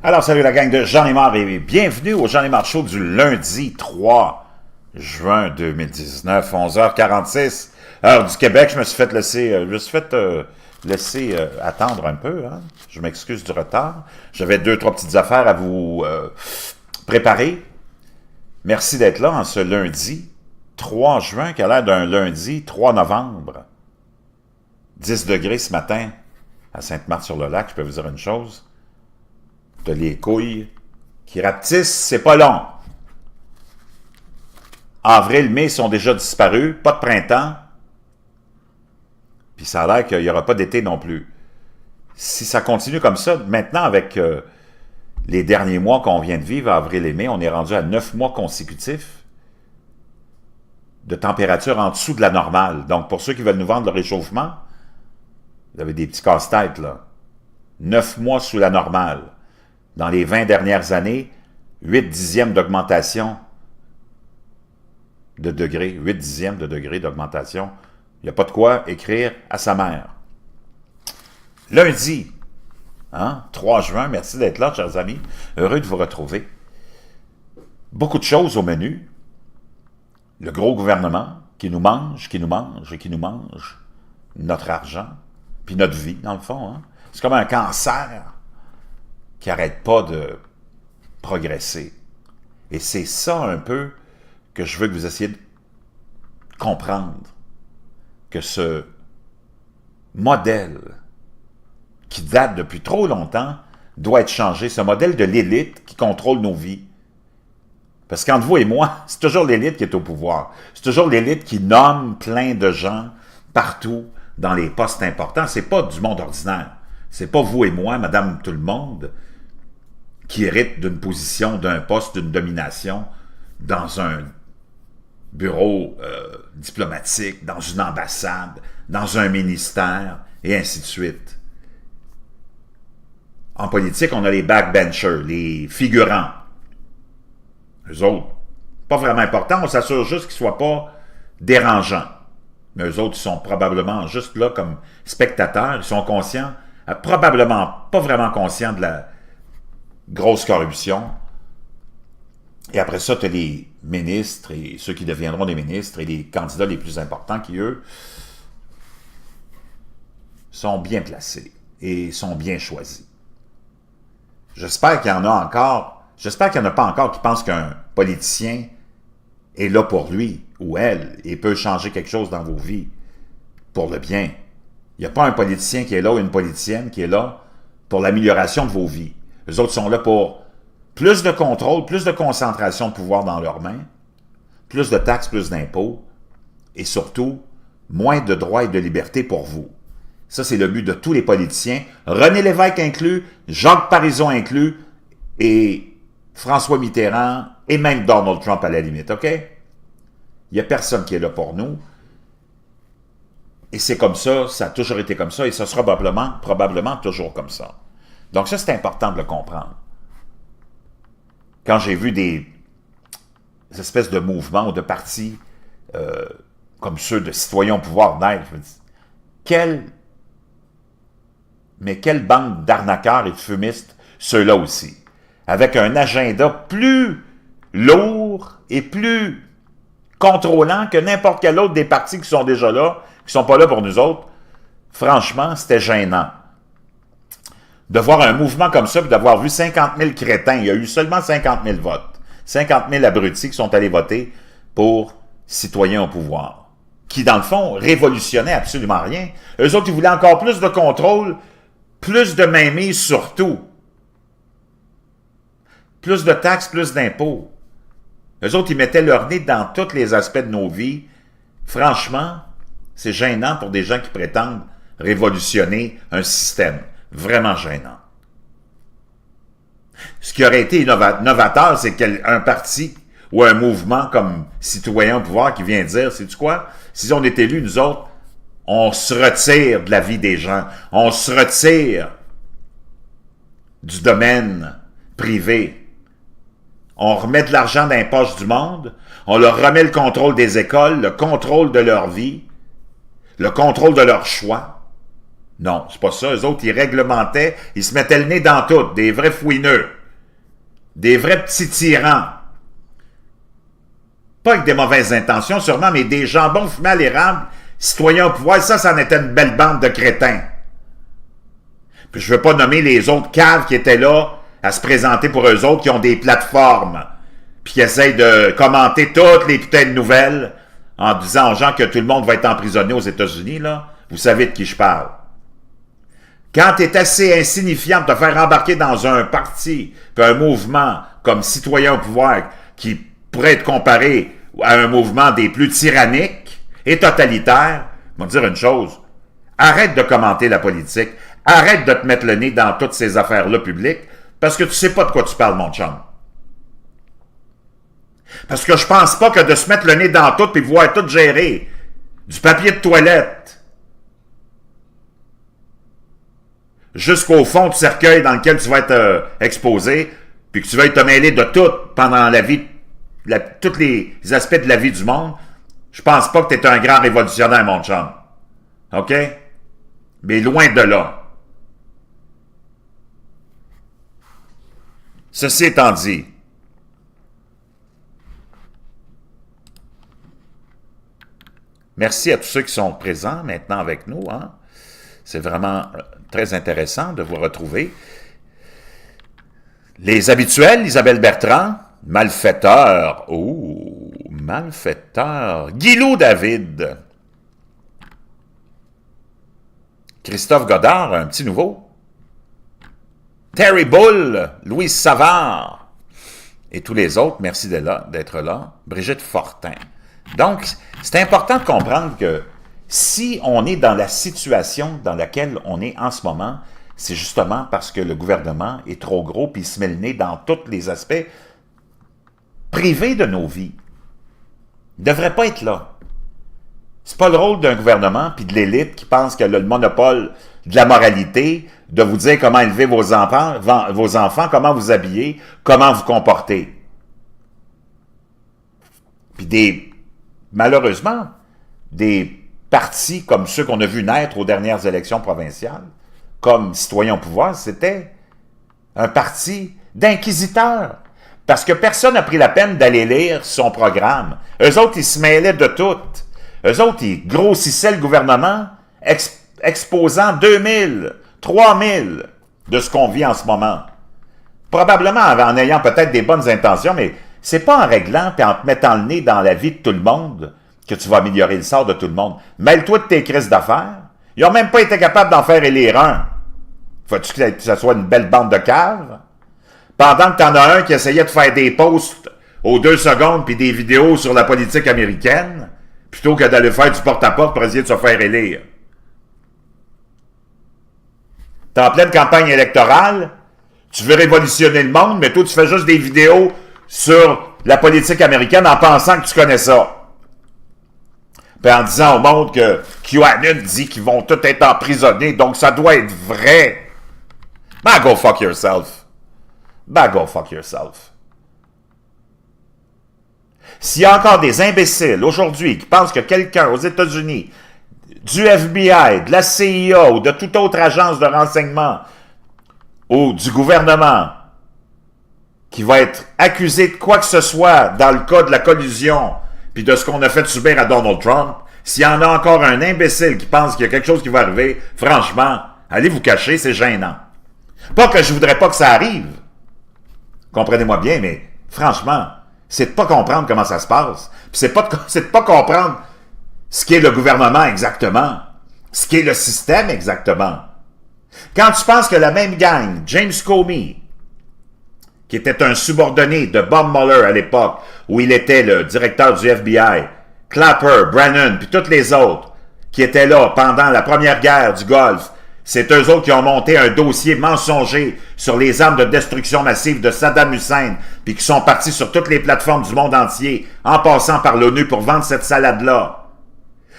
Alors, salut la gang de J'en ai marre et bienvenue au J'en ai marre show du lundi 3 juin 2019, 11h46, heure du Québec. Je me suis fait laisser attendre un peu. Hein? Je m'excuse du retard. J'avais 2-3 petites affaires à vous préparer. Merci d'être là en ce lundi 3 juin, qui a l'air d'un lundi 3 novembre. 10 degrés ce matin à Sainte-Marthe-sur-le-Lac. Je peux vous dire une chose. T'as les couilles qui rapetissent, c'est pas long. Avril, mai sont déjà disparus, pas de printemps. Puis ça a l'air qu'il n'y aura pas d'été non plus. Si ça continue comme ça, maintenant avec les derniers mois qu'on vient de vivre, avril et mai, on est rendu à 9 mois consécutifs de température en dessous de la normale. Donc pour ceux qui veulent nous vendre le réchauffement, vous avez des petits casse-têtes là. 9 mois sous la normale. Dans les 20 dernières années, 8 dixièmes d'augmentation de degrés, 8 dixièmes de degrés d'augmentation. Il n'y a pas de quoi écrire à sa mère. Lundi, 3 juin, merci d'être là, chers amis. Heureux de vous retrouver. Beaucoup de choses au menu. Le gros gouvernement qui nous mange notre argent, puis notre vie, dans le fond. Hein? C'est comme un cancer qui n'arrête pas de progresser. Et c'est ça un peu que je veux que vous essayiez de comprendre. Que ce modèle qui date depuis trop longtemps doit être changé. Ce modèle de l'élite qui contrôle nos vies. Parce qu'entre vous et moi, c'est toujours l'élite qui est au pouvoir. C'est toujours l'élite qui nomme plein de gens partout dans les postes importants. C'est pas du monde ordinaire. C'est pas vous et moi, madame tout le monde, qui hérite d'une position, d'un poste, d'une domination dans un bureau diplomatique, dans une ambassade, dans un ministère, et ainsi de suite. En politique, on a les backbenchers, les figurants. Eux autres, pas vraiment importants, on s'assure juste qu'ils ne soient pas dérangeants. Mais eux autres, ils sont probablement juste là comme spectateurs, ils sont conscients, probablement pas vraiment conscients de la grosse corruption. Et après ça, tu as les ministres et ceux qui deviendront des ministres et les candidats les plus importants qui, eux, sont bien placés et sont bien choisis. J'espère qu'il y en a encore, j'espère qu'il n'y en a pas encore qui pensent qu'un politicien est là pour lui ou elle et peut changer quelque chose dans vos vies pour le bien. Il n'y a pas un politicien qui est là ou une politicienne qui est là pour l'amélioration de vos vies. Les autres sont là pour plus de contrôle, plus de concentration de pouvoir dans leurs mains, plus de taxes, plus d'impôts, et surtout, moins de droits et de libertés pour vous. Ça, c'est le but de tous les politiciens, René Lévesque inclus, Jacques Parizeau inclus, et François Mitterrand, et même Donald Trump à la limite, OK? Il n'y a personne qui est là pour nous. Et c'est comme ça a toujours été comme ça, et ça sera probablement toujours comme ça. Donc ça, c'est important de le comprendre. Quand j'ai vu des espèces de mouvements ou de partis comme ceux de citoyens au pouvoir naître, je me dis, quelle bande d'arnaqueurs et de fumistes, ceux-là aussi, avec un agenda plus lourd et plus contrôlant que n'importe quel autre des partis qui sont déjà là, qui ne sont pas là pour nous autres. Franchement, c'était gênant. De voir un mouvement comme ça, puis d'avoir vu 50 000 crétins. Il y a eu seulement 50 000 votes. 50 000 abrutis qui sont allés voter pour citoyens au pouvoir. Qui, dans le fond, révolutionnaient absolument rien. Eux autres, ils voulaient encore plus de contrôle, plus de mainmise sur tout. Plus de taxes, plus d'impôts. Eux autres, ils mettaient leur nez dans tous les aspects de nos vies. Franchement, c'est gênant pour des gens qui prétendent révolutionner un système. Vraiment gênant. Ce qui aurait été novateur, c'est qu'un parti ou un mouvement comme Citoyens au pouvoir qui vient dire, sais-tu quoi? Si on est élus, nous autres, on se retire de la vie des gens. On se retire du domaine privé. On remet de l'argent dans les poches du monde. On leur remet le contrôle des écoles, le contrôle de leur vie, le contrôle de leur choix. Non, c'est pas ça. Eux autres, ils réglementaient, ils se mettaient le nez dans tout, des vrais fouineux, des vrais petits tyrans. Pas avec des mauvaises intentions, sûrement, mais des jambons fumés à l'érable, citoyens au pouvoir, ça en était une belle bande de crétins. Puis je veux pas nommer les autres caves qui étaient là à se présenter pour eux autres, qui ont des plateformes, puis qui essayent de commenter toutes les putains de nouvelles en disant aux gens que tout le monde va être emprisonné aux États-Unis, là. Vous savez de qui je parle. Quand tu es assez insignifiant de te faire embarquer dans un parti, puis un mouvement comme citoyen au pouvoir, qui pourrait être comparé à un mouvement des plus tyranniques et totalitaires, je vais te dire une chose, arrête de commenter la politique, arrête de te mettre le nez dans toutes ces affaires-là publiques, parce que tu sais pas de quoi tu parles, mon chum. Parce que je pense pas que de se mettre le nez dans tout et voir tout gérer, du papier de toilette, jusqu'au fond du cercueil dans lequel tu vas être exposé, puis que tu vas te mêler de tout pendant la vie, tous les aspects de la vie du monde, je pense pas que tu es un grand révolutionnaire, mon chum. OK? Mais loin de là. Ceci étant dit, merci à tous ceux qui sont présents maintenant avec nous. Hein? C'est vraiment très intéressant de vous retrouver. Les habituels, Isabelle Bertrand, malfaiteur, oh, malfaiteur, Guilou David, Christophe Godard, un petit nouveau, Terry Bull, Louise Savard, et tous les autres, merci d'être là, Brigitte Fortin. Donc, c'est important de comprendre que si on est dans la situation dans laquelle on est en ce moment, c'est justement parce que le gouvernement est trop gros puis il se met le nez dans tous les aspects privés de nos vies. Il ne devrait pas être là. C'est pas le rôle d'un gouvernement puis de l'élite qui pense qu'elle a le monopole de la moralité, de vous dire comment élever vos enfants, comment vous habiller, comment vous comporter. Puis malheureusement, des partis comme ceux qu'on a vu naître aux dernières élections provinciales, comme Citoyens au pouvoir, c'était un parti d'inquisiteurs. Parce que personne n'a pris la peine d'aller lire son programme. Eux autres, ils se mêlaient de tout. Eux autres, ils grossissaient le gouvernement, exposant 2000, 3000 de ce qu'on vit en ce moment. Probablement en ayant peut-être des bonnes intentions, mais c'est pas en réglant et en te mettant le nez dans la vie de tout le monde que tu vas améliorer le sort de tout le monde. Mêle-toi de tes crises d'affaires. Ils n'ont même pas été capables d'en faire élire un. Faut-tu que ça soit une belle bande de caves? Pendant que t'en as un qui essayait de faire des posts aux 2 secondes puis des vidéos sur la politique américaine, plutôt que d'aller faire du porte-à-porte pour essayer de se faire élire. T'es en pleine campagne électorale, tu veux révolutionner le monde, mais toi, tu fais juste des vidéos sur la politique américaine en pensant que tu connais ça. Puis en disant au monde que QAnon dit qu'ils vont tous être emprisonnés, donc ça doit être vrai. Ben, go fuck yourself. Ben, go fuck yourself. S'il y a encore des imbéciles aujourd'hui qui pensent que quelqu'un aux États-Unis, du FBI, de la CIA ou de toute autre agence de renseignement ou du gouvernement qui va être accusé de quoi que ce soit dans le cas de la collusion puis de ce qu'on a fait subir à Donald Trump, s'il y en a encore un imbécile qui pense qu'il y a quelque chose qui va arriver, franchement, allez vous cacher, c'est gênant. Pas que je voudrais pas que ça arrive. Comprenez-moi bien, mais franchement, c'est de pas comprendre comment ça se passe. Puis c'est de pas comprendre ce qu'est le gouvernement exactement, ce qu'est le système exactement. Quand tu penses que la même gang, James Comey, qui était un subordonné de Bob Mueller à l'époque, où il était le directeur du FBI, Clapper, Brennan, puis tous les autres, qui étaient là pendant la première guerre du Golfe, c'est eux autres qui ont monté un dossier mensonger sur les armes de destruction massive de Saddam Hussein, puis qui sont partis sur toutes les plateformes du monde entier, en passant par l'ONU pour vendre cette salade-là,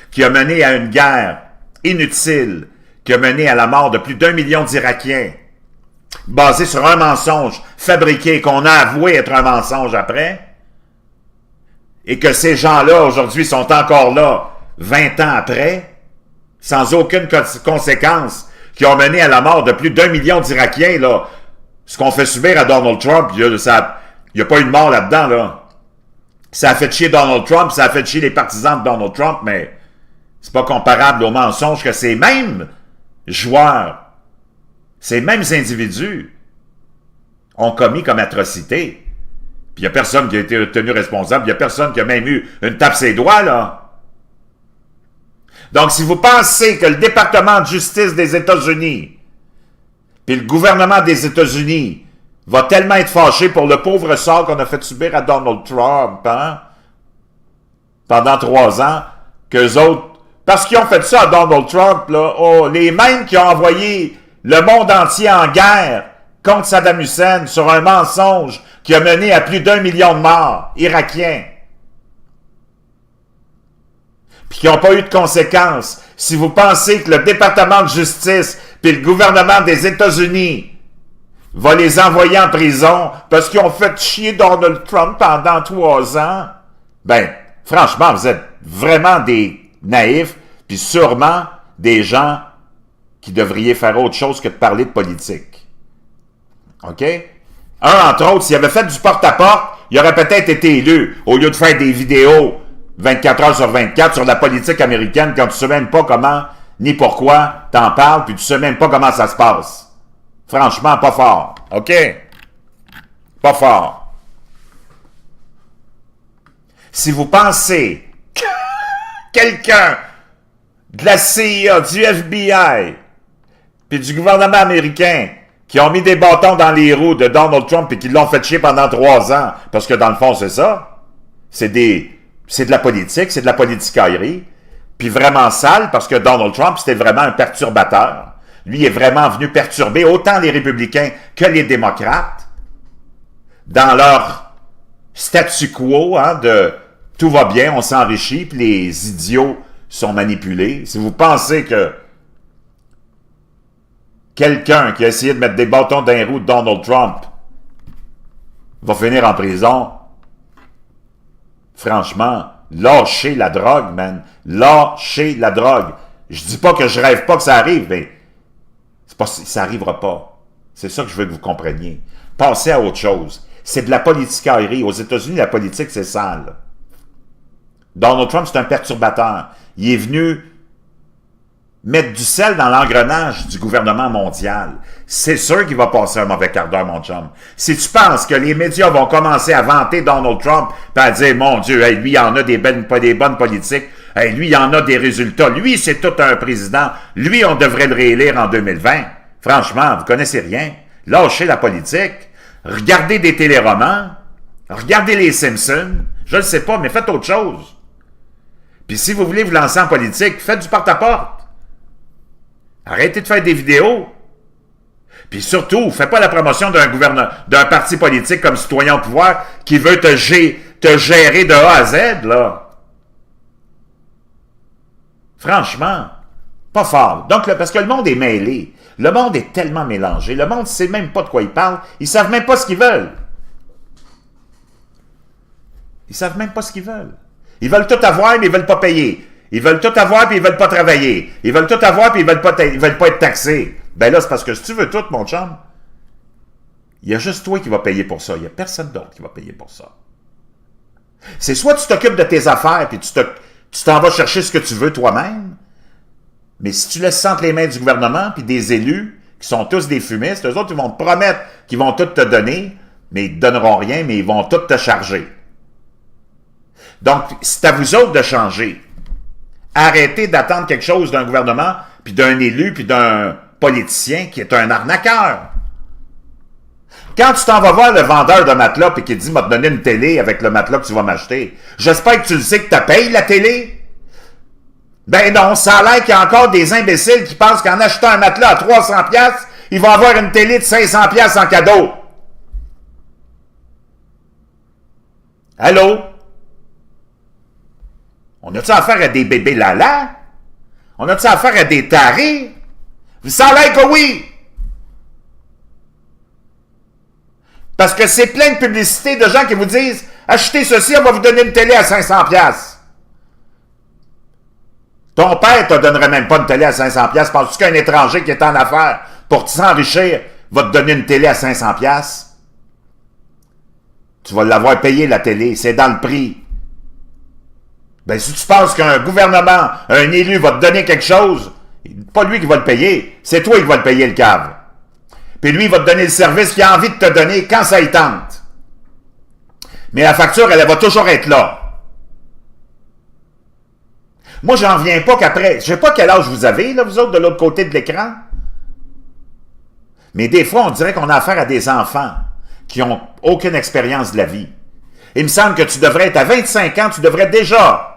qui a mené à une guerre inutile, qui a mené à la mort de plus d'1 million d'Irakiens, basé sur un mensonge fabriqué, qu'on a avoué être un mensonge après, et que ces gens-là, aujourd'hui, sont encore là, 20 ans après, sans aucune conséquence, qui ont mené à la mort de plus d'1 million d'Irakiens, là, ce qu'on fait subir à Donald Trump, il n'y a pas eu de mort là-dedans, là. Ça a fait chier Donald Trump, ça a fait chier les partisans de Donald Trump, mais c'est pas comparable au mensonge que ces mêmes joueurs, ces mêmes individus ont commis comme atrocité. Puis il n'y a personne qui a été tenu responsable, il n'y a personne qui a même eu une tape ses doigts, là. Donc, si vous pensez que le département de justice des États-Unis puis le gouvernement des États-Unis va tellement être fâché pour le pauvre sort qu'on a fait subir à Donald Trump, hein, pendant 3 ans, qu'eux autres, parce qu'ils ont fait ça à Donald Trump, là, oh, les mêmes qui ont envoyé le monde entier en guerre contre Saddam Hussein sur un mensonge qui a mené à plus d'1 million de morts irakiens, puis qui n'ont pas eu de conséquences. Si vous pensez que le département de justice puis le gouvernement des États-Unis va les envoyer en prison parce qu'ils ont fait chier Donald Trump pendant 3 ans, ben, franchement, vous êtes vraiment des naïfs, puis sûrement des gens qui devriez faire autre chose que de parler de politique. OK? Entre autres, s'il avait fait du porte-à-porte, il aurait peut-être été élu, au lieu de faire des vidéos 24 heures sur 24 sur la politique américaine quand tu ne sais même pas comment ni pourquoi t'en parles, puis tu ne sais même pas comment ça se passe. Franchement, pas fort. OK? Pas fort. Si vous pensez que quelqu'un de la CIA, du FBI, puis du gouvernement américain qui ont mis des bâtons dans les roues de Donald Trump et qui l'ont fait chier pendant 3 ans, parce que dans le fond, c'est ça, c'est de la politique, c'est de la politicaillerie, puis vraiment sale, parce que Donald Trump, c'était vraiment un perturbateur. Lui est vraiment venu perturber autant les républicains que les démocrates dans leur statu quo, hein, de tout va bien, on s'enrichit, puis les idiots sont manipulés. Si vous pensez que quelqu'un qui a essayé de mettre des bâtons dans les roues de Donald Trump va finir en prison, franchement, lâchez la drogue, man. Lâchez la drogue. Je dis pas que je rêve pas que ça arrive, mais ça arrivera pas. C'est ça que je veux que vous compreniez. Passez à autre chose. C'est de la politicaillerie. Aux États-Unis, la politique, c'est sale. Donald Trump, c'est un perturbateur. Il est venu mettre du sel dans l'engrenage du gouvernement mondial. C'est sûr qu'il va passer un mauvais quart d'heure, mon chum. Si tu penses que les médias vont commencer à vanter Donald Trump, puis à dire, mon Dieu, hey, lui, il en a des bonnes politiques, hey, lui, il en a des résultats, lui, c'est tout un président, lui, on devrait le réélire en 2020. Franchement, vous connaissez rien. Lâchez la politique. Regardez des téléromans. Regardez les Simpsons. Je ne sais pas, mais faites autre chose. Puis si vous voulez vous lancer en politique, faites du porte-à-porte. Arrêtez de faire des vidéos. Puis surtout, faites pas la promotion d'un parti politique comme Citoyen au pouvoir qui veut te gérer de A à Z, là. Franchement, pas fort. Donc, parce que le monde est mêlé. Le monde est tellement mélangé. Le monde ne sait même pas de quoi ils parlent. Ils ne savent même pas ce qu'ils veulent. Ils ne savent même pas ce qu'ils veulent. Ils veulent tout avoir, mais ils ne veulent pas payer. Ils veulent tout avoir, puis ils ne veulent pas travailler. Ils veulent tout avoir, puis ils ne veulent pas être taxés. Ben là, c'est parce que si tu veux tout, mon chum, il y a juste toi qui vas payer pour ça. Il n'y a personne d'autre qui va payer pour ça. C'est soit tu t'occupes de tes affaires, puis tu t'en vas chercher ce que tu veux toi-même, mais si tu laisses ça entre les mains du gouvernement, puis des élus, qui sont tous des fumistes, eux autres, ils vont te promettre qu'ils vont tout te donner, mais ils ne te donneront rien, mais ils vont tout te charger. Donc, c'est à vous autres de changer. Arrêtez d'attendre quelque chose d'un gouvernement, puis d'un élu, puis d'un politicien qui est un arnaqueur. Quand tu t'en vas voir le vendeur de matelas et qu'il dit « m'a te donné une télé avec le matelas que tu vas m'acheter », j'espère que tu le sais que tu payes la télé. Ben non, ça a l'air qu'il y a encore des imbéciles qui pensent qu'en achetant un matelas à 300$, ils vont avoir une télé de 500$ en cadeau. Allô? On a-tu affaire à des bébés lala? On a-tu affaire à des tarés? Ça a l'air que oui! Parce que c'est plein de publicités de gens qui vous disent « Achetez ceci, on va vous donner une télé à 500$. » Ton père te donnerait même pas une télé à 500$. Penses-tu qu'un étranger qui est en affaires pour s'enrichir va te donner une télé à 500$? Tu vas l'avoir payé, la télé. C'est dans le prix. Ben, si tu penses qu'un gouvernement, un élu va te donner quelque chose, pas lui qui va le payer, c'est toi qui va le payer, le cave. Puis lui, il va te donner le service qu'il a envie de te donner quand ça y tente. Mais la facture, elle va toujours être là. Moi, j'en reviens pas qu'après, je sais pas quel âge vous avez, là, vous autres, de l'autre côté de l'écran. Mais des fois, on dirait qu'on a affaire à des enfants qui n'ont aucune expérience de la vie. Il me semble que tu devrais être à 25 ans, tu devrais déjà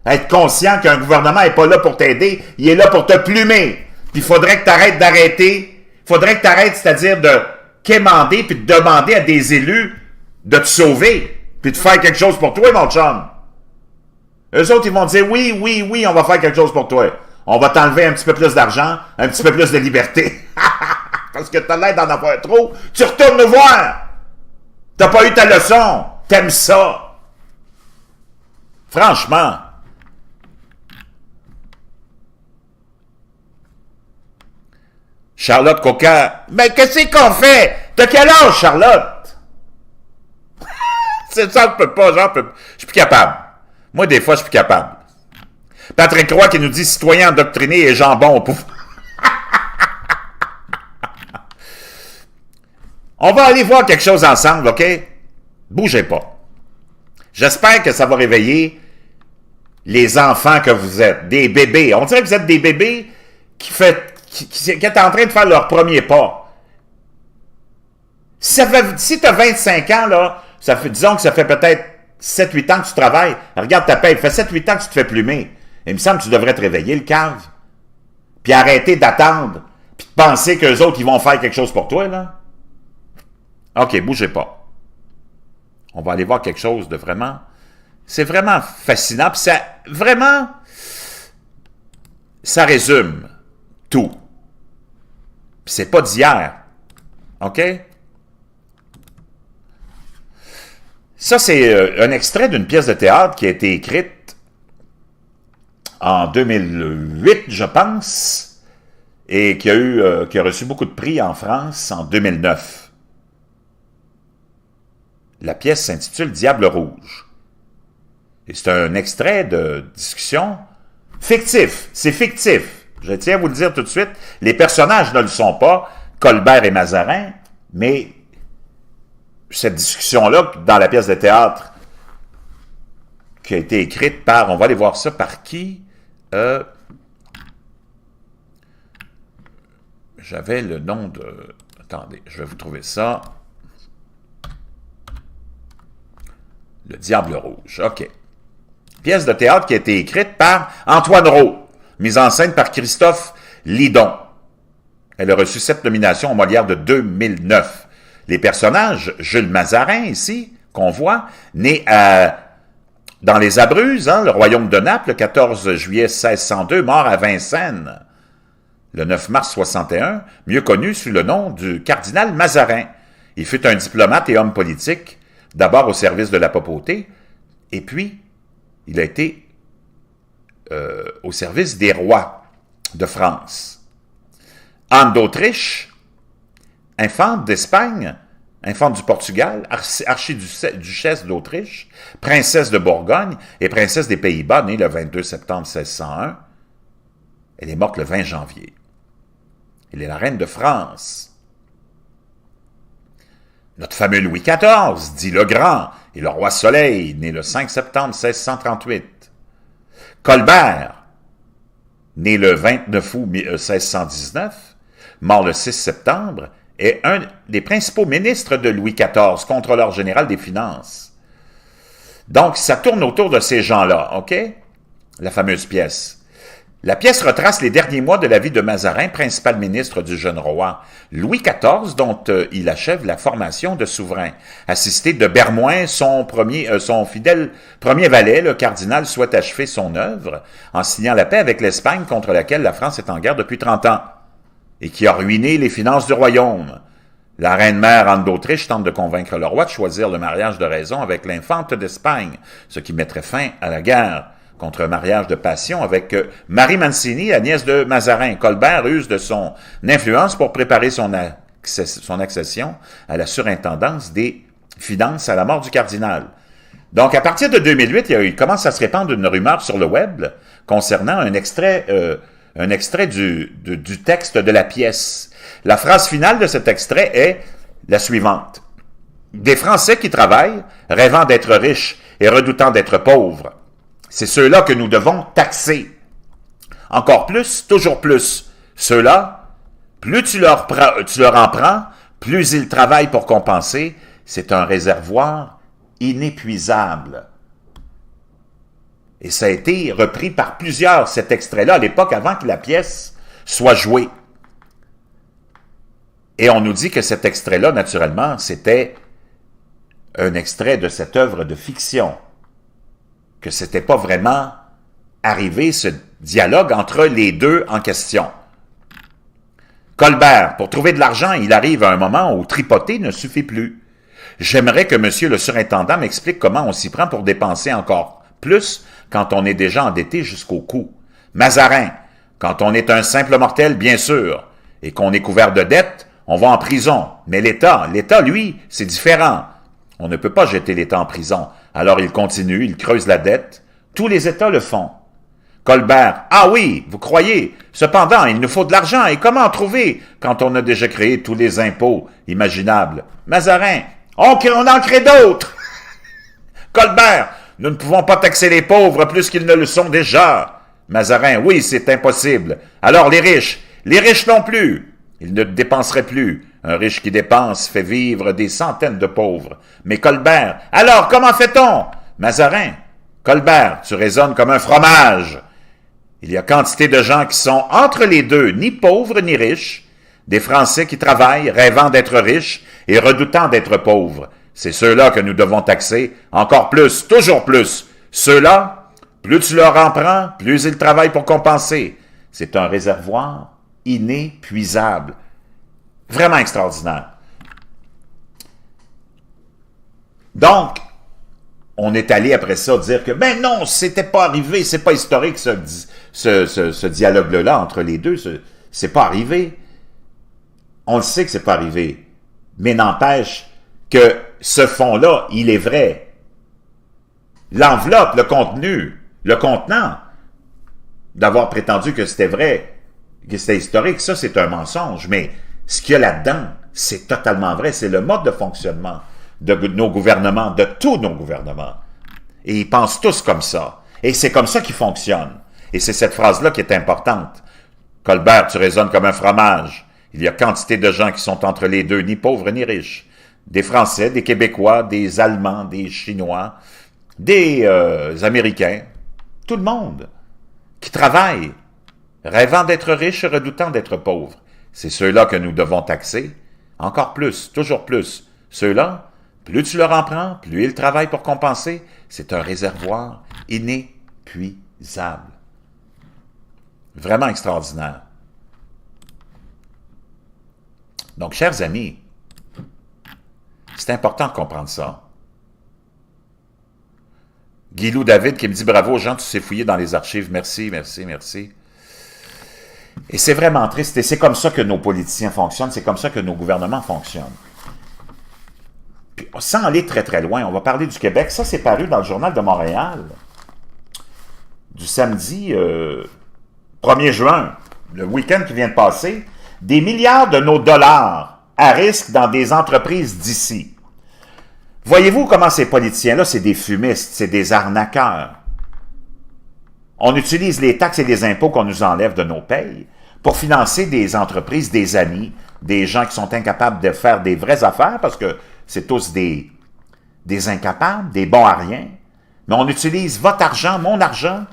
être conscient qu'un gouvernement n'est pas là pour t'aider, il est là pour te plumer. Puis il faudrait que tu arrêtes d'arrêter. Il faudrait que tu arrêtes, c'est-à-dire de quémander puis de demander à des élus de te sauver puis de faire quelque chose pour toi, mon chum. Eux autres, ils vont dire oui, oui, oui, on va faire quelque chose pour toi. On va t'enlever un petit peu plus d'argent, un petit peu plus de liberté. Parce que t'as l'air d'en avoir trop. Tu retournes nous voir. T'as pas eu ta leçon. T'aimes ça. Franchement. Charlotte Coca. Mais qu'est-ce qu'on fait? T'as quel âge, Charlotte? C'est ça, je peux pas, genre, je suis plus capable. Moi, des fois, je suis plus capable. Patrick Roy qui nous dit citoyen endoctriné et jambon au pouvoir. On va aller voir quelque chose ensemble, OK? Bougez pas. J'espère que ça va réveiller les enfants que vous êtes, des bébés. On dirait que vous êtes des bébés qui est en train de faire leur premier pas. Si tu as 25 ans, là, disons que ça fait peut-être 7-8 ans que tu travailles. Regarde ta paye, ça fait 7-8 ans que tu te fais plumer. Il me semble que tu devrais te réveiller, le cave. Puis arrêter d'attendre, puis de penser qu'eux autres, ils vont faire quelque chose pour toi, là. OK, bougez pas. On va aller voir quelque chose de vraiment... C'est vraiment fascinant, puis ça... Vraiment... Ça résume tout. Puis c'est pas d'hier. OK? Ça, c'est un extrait d'une pièce de théâtre qui a été écrite en 2008, je pense, et qui a reçu beaucoup de prix en France en 2009. La pièce s'intitule « Diable rouge ». Et c'est un extrait de discussion fictif. C'est fictif. Je tiens à vous le dire tout de suite. Les personnages ne le sont pas, Colbert et Mazarin, mais cette discussion-là, dans la pièce de théâtre, qui a été écrite par, on va aller voir ça, par qui? J'avais le nom de... Attendez, je vais vous trouver ça. Le Diable rouge, OK. Pièce de théâtre qui a été écrite par Antoine Rau, mise en scène par Christophe Lidon. Elle a reçu 7 nominations au Molière de 2009. Les personnages, Jules Mazarin, ici, qu'on voit, né dans les Abruzzes, hein, le royaume de Naples, le 14 juillet 1602, mort à Vincennes, le 9 mars 61, mieux connu sous le nom du cardinal Mazarin. Il fut un diplomate et homme politique, d'abord au service de la papauté, et puis il a été au service des rois de France. Anne d'Autriche, infante d'Espagne, infante du Portugal, archiduchesse d'Autriche, princesse de Bourgogne et princesse des Pays-Bas, née le 22 septembre 1601. Elle est morte le 20 janvier. Elle est la reine de France. Notre fameux Louis XIV, dit le Grand, et le roi Soleil, né le 5 septembre 1638. Colbert, né le 29 août 1619, mort le 6 septembre, est un des principaux ministres de Louis XIV, contrôleur général des finances. Donc, ça tourne autour de ces gens-là, OK? La fameuse pièce. La pièce retrace les derniers mois de la vie de Mazarin, principal ministre du jeune roi Louis XIV, dont il achève la formation de souverain. Assisté de Bermoin, son fidèle premier valet, le cardinal souhaite achever son œuvre en signant la paix avec l'Espagne contre laquelle la France est en guerre depuis 30 ans et qui a ruiné les finances du royaume. La reine-mère Anne d'Autriche tente de convaincre le roi de choisir le mariage de raison avec l'infante d'Espagne, ce qui mettrait fin à la guerre contre un mariage de passion avec Marie Mancini, la nièce de Mazarin. Colbert use de son influence pour préparer son accession à la surintendance des finances à la mort du cardinal. Donc, à partir de 2008, il commence à se répandre une rumeur sur le web concernant un extrait du texte de la pièce. La phrase finale de cet extrait est la suivante. « Des Français qui travaillent, rêvant d'être riches et redoutant d'être pauvres. C'est ceux-là que nous devons taxer. Encore plus, toujours plus. Ceux-là, plus tu leur en prends, plus ils travaillent pour compenser. C'est un réservoir inépuisable. » Et ça a été repris par plusieurs, cet extrait-là, à l'époque, avant que la pièce soit jouée. Et on nous dit que cet extrait-là, naturellement, c'était un extrait de cette œuvre de fiction, que c'était pas vraiment arrivé, ce dialogue entre les deux en question. Colbert, pour trouver de l'argent, il arrive à un moment où tripoter ne suffit plus. J'aimerais que monsieur le surintendant m'explique comment on s'y prend pour dépenser encore plus quand on est déjà endetté jusqu'au cou. Mazarin, quand on est un simple mortel, bien sûr, et qu'on est couvert de dettes, on va en prison. Mais l'État, lui, c'est différent. On ne peut pas jeter l'État en prison. Alors il continue, il creuse la dette. Tous les États le font. Colbert, ah oui, vous croyez. Cependant, il nous faut de l'argent. Et comment en trouver quand on a déjà créé tous les impôts imaginables? Mazarin, on en crée d'autres. Colbert, nous ne pouvons pas taxer les pauvres plus qu'ils ne le sont déjà. Mazarin, oui, c'est impossible. Alors les riches non plus. Ils ne dépenseraient plus. Un riche qui dépense fait vivre des centaines de pauvres. Mais Colbert, alors comment fait-on? Mazarin, Colbert, tu raisonnes comme un fromage. Il y a quantité de gens qui sont entre les deux, ni pauvres ni riches, des Français qui travaillent, rêvant d'être riches et redoutant d'être pauvres. C'est ceux-là que nous devons taxer, encore plus, toujours plus. Ceux-là, plus tu leur en prends, plus ils travaillent pour compenser. C'est un réservoir inépuisable. Vraiment extraordinaire. Donc, on est allé après ça dire que, ben non, c'était pas arrivé, c'est pas historique ce dialogue-là entre les deux, c'est pas arrivé. On le sait que c'est pas arrivé, mais n'empêche que ce fond-là, il est vrai. L'enveloppe, le contenu, le contenant, d'avoir prétendu que c'était vrai, que c'était historique, ça c'est un mensonge, mais ce qu'il y a là-dedans, c'est totalement vrai, c'est le mode de fonctionnement de nos gouvernements, de tous nos gouvernements. Et ils pensent tous comme ça. Et c'est comme ça qu'ils fonctionnent. Et c'est cette phrase-là qui est importante. Colbert, tu raisonnes comme un fromage. Il y a quantité de gens qui sont entre les deux, ni pauvres ni riches. Des Français, des Québécois, des Allemands, des Chinois, des Américains, tout le monde qui travaille, rêvant d'être riche et redoutant d'être pauvre. C'est ceux-là que nous devons taxer. Encore plus, toujours plus. Ceux-là, plus tu leur en prends, plus ils travaillent pour compenser. C'est un réservoir inépuisable. Vraiment extraordinaire. Donc, chers amis, c'est important de comprendre ça. Guilou David qui me dit « Bravo, Jean, tu sais fouiller dans les archives. Merci, merci, merci. » Et c'est vraiment triste. Et c'est comme ça que nos politiciens fonctionnent. C'est comme ça que nos gouvernements fonctionnent. Puis, sans aller très, très loin, on va parler du Québec. Ça, c'est paru dans le Journal de Montréal du samedi 1er juin, le week-end qui vient de passer. Des milliards de nos dollars à risque dans des entreprises d'ici. Voyez-vous comment ces politiciens-là, c'est des fumistes, c'est des arnaqueurs. On utilise les taxes et les impôts qu'on nous enlève de nos payes pour financer des entreprises, des amis, des gens qui sont incapables de faire des vraies affaires parce que c'est tous des incapables, des bons à rien. Mais on utilise votre argent, mon argent,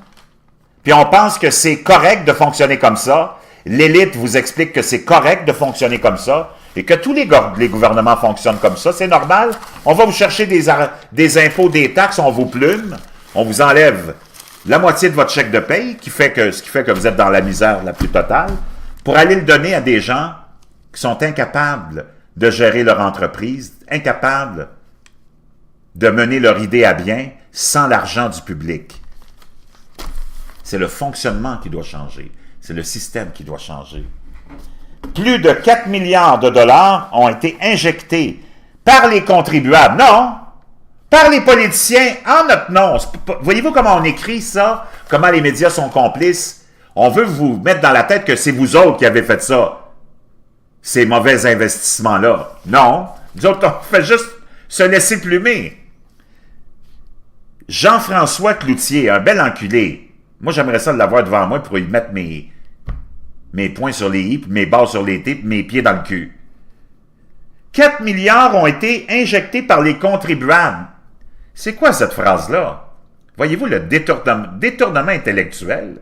puis on pense que c'est correct de fonctionner comme ça. L'élite vous explique que c'est correct de fonctionner comme ça et que tous les gouvernements fonctionnent comme ça. C'est normal. On va vous chercher des impôts, des taxes, on vous plume, on vous enlève la moitié de votre chèque de paye, ce qui fait que vous êtes dans la misère la plus totale, pour aller le donner à des gens qui sont incapables de gérer leur entreprise, incapables de mener leur idée à bien sans l'argent du public. C'est le fonctionnement qui doit changer. C'est le système qui doit changer. Plus de 4 milliards de dollars ont été injectés par les contribuables. Non! Par les politiciens en notre nom. Voyez-vous comment on écrit ça? Comment les médias sont complices? On veut vous mettre dans la tête que c'est vous autres qui avez fait ça. Ces mauvais investissements-là. Non. Nous autres, on fait juste se laisser plumer. Jean-François Cloutier, un bel enculé. Moi, j'aimerais ça l'avoir devant moi pour y mettre mes points sur les i, mes barres sur les t, puis mes pieds dans le cul. 4 milliards ont été injectés par les contribuables. C'est quoi cette phrase-là? Voyez-vous le détournement intellectuel?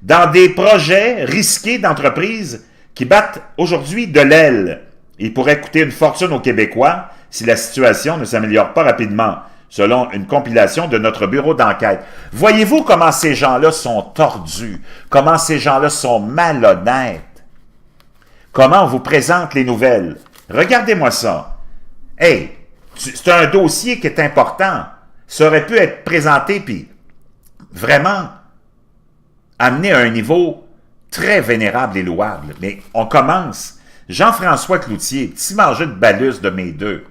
Dans des projets risqués d'entreprises qui battent aujourd'hui de l'aile. Il pourrait coûter une fortune aux Québécois si la situation ne s'améliore pas rapidement, selon une compilation de notre bureau d'enquête. Voyez-vous comment ces gens-là sont tordus, comment ces gens-là sont malhonnêtes, comment on vous présente les nouvelles. Regardez-moi ça. Hey, c'est un dossier qui est important. Ça aurait pu être présenté, puis vraiment amené à un niveau très vénérable et louable. Mais on commence. Jean-François Cloutier, petit mangeur de balus de mes deux.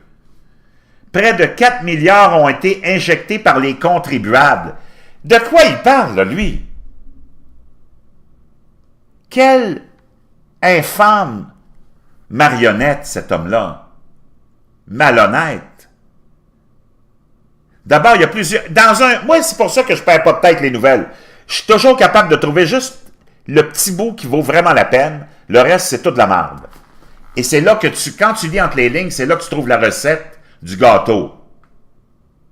Près de 4 milliards ont été injectés par les contribuables. De quoi il parle, là, lui? Quelle infâme marionnette, cet homme-là. Malhonnête. D'abord, il y a plusieurs... Moi, c'est pour ça que je ne perds pas de tête les nouvelles. Je suis toujours capable de trouver juste le petit bout qui vaut vraiment la peine. Le reste, c'est toute la merde. Et c'est là que quand tu lis entre les lignes, c'est là que tu trouves la recette du gâteau.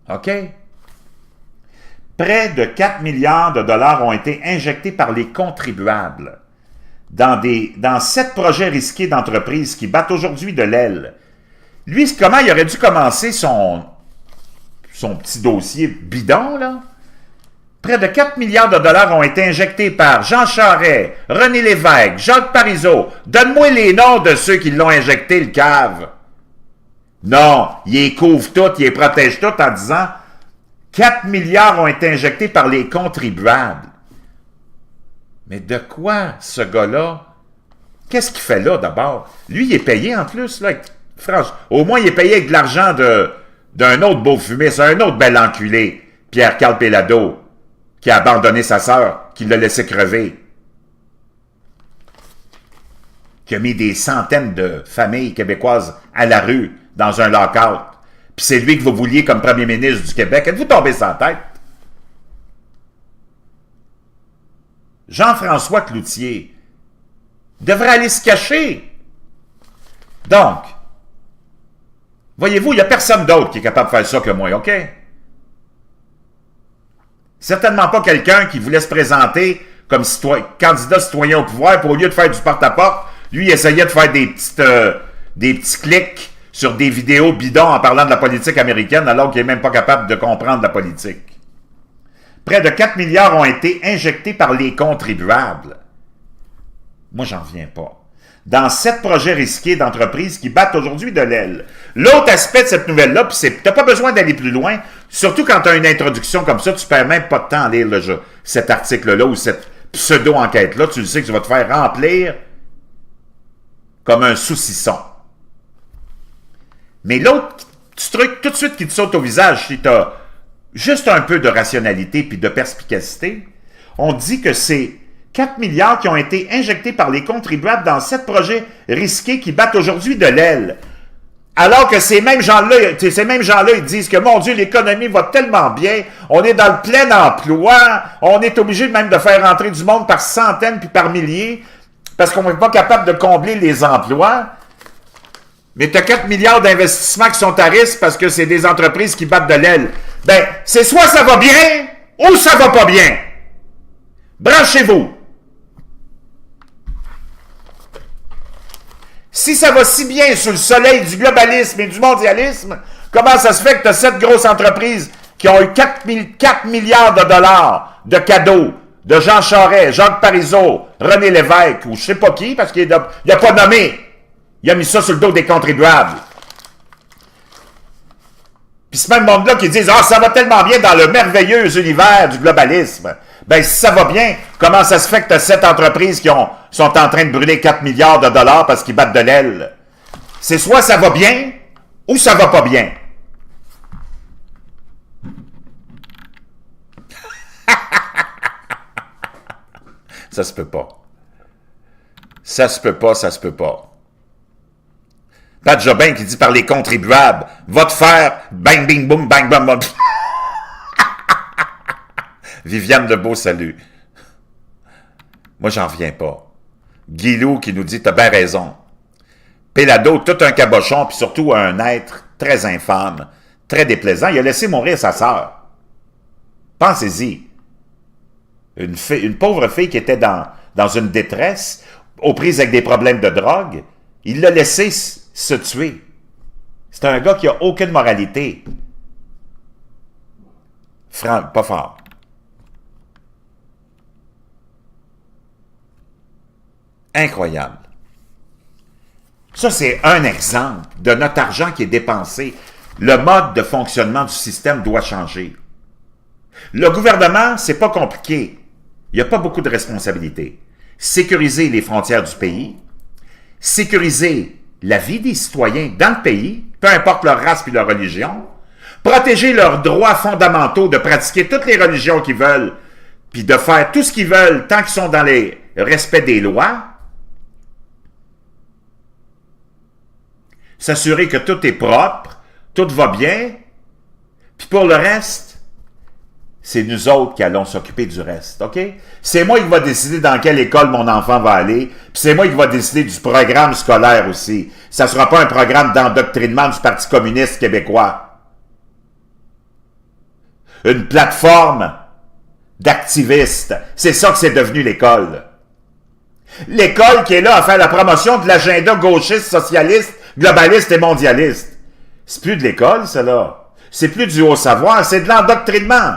OK? Près de 4 milliards de dollars ont été injectés par les contribuables dans 7 projets risqués d'entreprises qui battent aujourd'hui de l'aile. Lui, comment il aurait dû commencer son petit dossier bidon, là? Près de 4 milliards de dollars ont été injectés par Jean Charest, René Lévesque, Jacques Parizeau. Donne-moi les noms de ceux qui l'ont injecté, le cave. Non, il les couvre toutes, il les protège toutes en disant 4 milliards ont été injectés par les contribuables. Mais de quoi, ce gars-là? Qu'est-ce qu'il fait là, d'abord? Lui, il est payé en plus, là. Franchement, au moins, il est payé avec de l'argent d'un autre beau fumiste, un autre bel enculé, Pierre-Carl Péladeau, qui a abandonné sa sœur, qui l'a laissé crever, qui a mis des centaines de familles québécoises à la rue dans un lock-out. Puis c'est lui que vous vouliez comme premier ministre du Québec. Êtes-vous tombé sans tête? Jean-François Cloutier devrait aller se cacher. Donc, voyez-vous, il n'y a personne d'autre qui est capable de faire ça que moi, OK? Certainement pas quelqu'un qui voulait se présenter comme candidat citoyen au pouvoir, pour au lieu de faire du porte-à-porte, lui, il essayait de faire des petits clics sur des vidéos bidons en parlant de la politique américaine, alors qu'il n'est même pas capable de comprendre la politique. Près de 4 milliards ont été injectés par les contribuables. Moi, j'en reviens pas. Dans 7 projets risqués d'entreprises qui battent aujourd'hui de l'aile. L'autre aspect de cette nouvelle-là, puis c'est, t'as pas besoin d'aller plus loin, surtout quand tu as une introduction comme ça, tu perds même pas de temps à lire cet article-là ou cette pseudo-enquête-là, tu le sais que tu vas te faire remplir comme un saucisson. Mais l'autre truc, tout de suite, qui te saute au visage, si tu as juste un peu de rationalité puis de perspicacité, on dit que c'est 4 milliards qui ont été injectés par les contribuables dans 7 projets risqués qui battent aujourd'hui de l'aile. Alors que ces mêmes gens-là, ils disent que, mon Dieu, l'économie va tellement bien, on est dans le plein emploi, on est obligé même de faire rentrer du monde par centaines puis par milliers, parce qu'on n'est pas capable de combler les emplois. Mais tu as 4 milliards d'investissements qui sont à risque parce que c'est des entreprises qui battent de l'aile. Ben, c'est soit ça va bien, ou ça va pas bien. Branchez-vous. Si ça va si bien sous le soleil du globalisme et du mondialisme, comment ça se fait que tu as 7 grosses entreprises qui ont eu 4 milliards de dollars de cadeaux de Jean Charest, Jacques Parizeau, René Lévesque, ou je sais pas qui, parce qu'il n'a pas nommé. Il a mis ça sur le dos des contribuables. Puis ce même monde-là qui dit « Ah, ça va tellement bien dans le merveilleux univers du globalisme. » Ben, si ça va bien, comment ça se fait que tu as 7 entreprises qui sont en train de brûler 4 milliards de dollars parce qu'ils battent de l'aile? C'est soit ça va bien, ou ça va pas bien. Ça se peut pas. Ça se peut pas, ça se peut pas. Pat Jobin qui dit par les contribuables, va te faire bang, bing, boum, bang, bang, bang. Viviane Lebeau, salut. Moi, j'en reviens pas. Guilou qui nous dit, t'as bien raison. Pélado, tout un cabochon, puis surtout un être très infâme, très déplaisant. Il a laissé mourir sa sœur. Pensez-y. Une pauvre fille qui était dans une détresse, aux prises avec des problèmes de drogue, il l'a laissé se tuer. C'est un gars qui n'a aucune moralité. Pas fort. Incroyable. Ça, c'est un exemple de notre argent qui est dépensé. Le mode de fonctionnement du système doit changer. Le gouvernement, c'est pas compliqué. Il n'y a pas beaucoup de responsabilités. Sécuriser les frontières du pays, sécuriser la vie des citoyens dans le pays, peu importe leur race et leur religion, protéger leurs droits fondamentaux de pratiquer toutes les religions qu'ils veulent, puis de faire tout ce qu'ils veulent tant qu'ils sont dans le respect des lois, s'assurer que tout est propre, tout va bien, puis pour le reste, c'est nous autres qui allons s'occuper du reste, OK? C'est moi qui va décider dans quelle école mon enfant va aller, puis c'est moi qui va décider du programme scolaire aussi. Ça ne sera pas un programme d'endoctrinement du Parti communiste québécois. Une plateforme d'activistes. C'est ça que c'est devenu l'école. L'école qui est là à faire la promotion de l'agenda gauchiste, socialiste, globaliste et mondialiste. C'est plus de l'école, ça là. C'est plus du haut savoir, c'est de l'endoctrinement.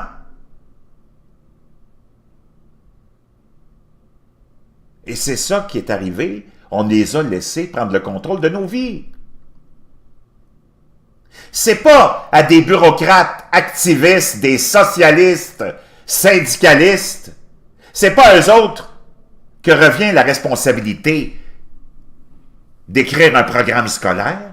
Et c'est ça qui est arrivé. On les a laissés prendre le contrôle de nos vies. C'est pas à des bureaucrates activistes, des socialistes, syndicalistes. C'est pas à eux autres que revient la responsabilité d'écrire un programme scolaire.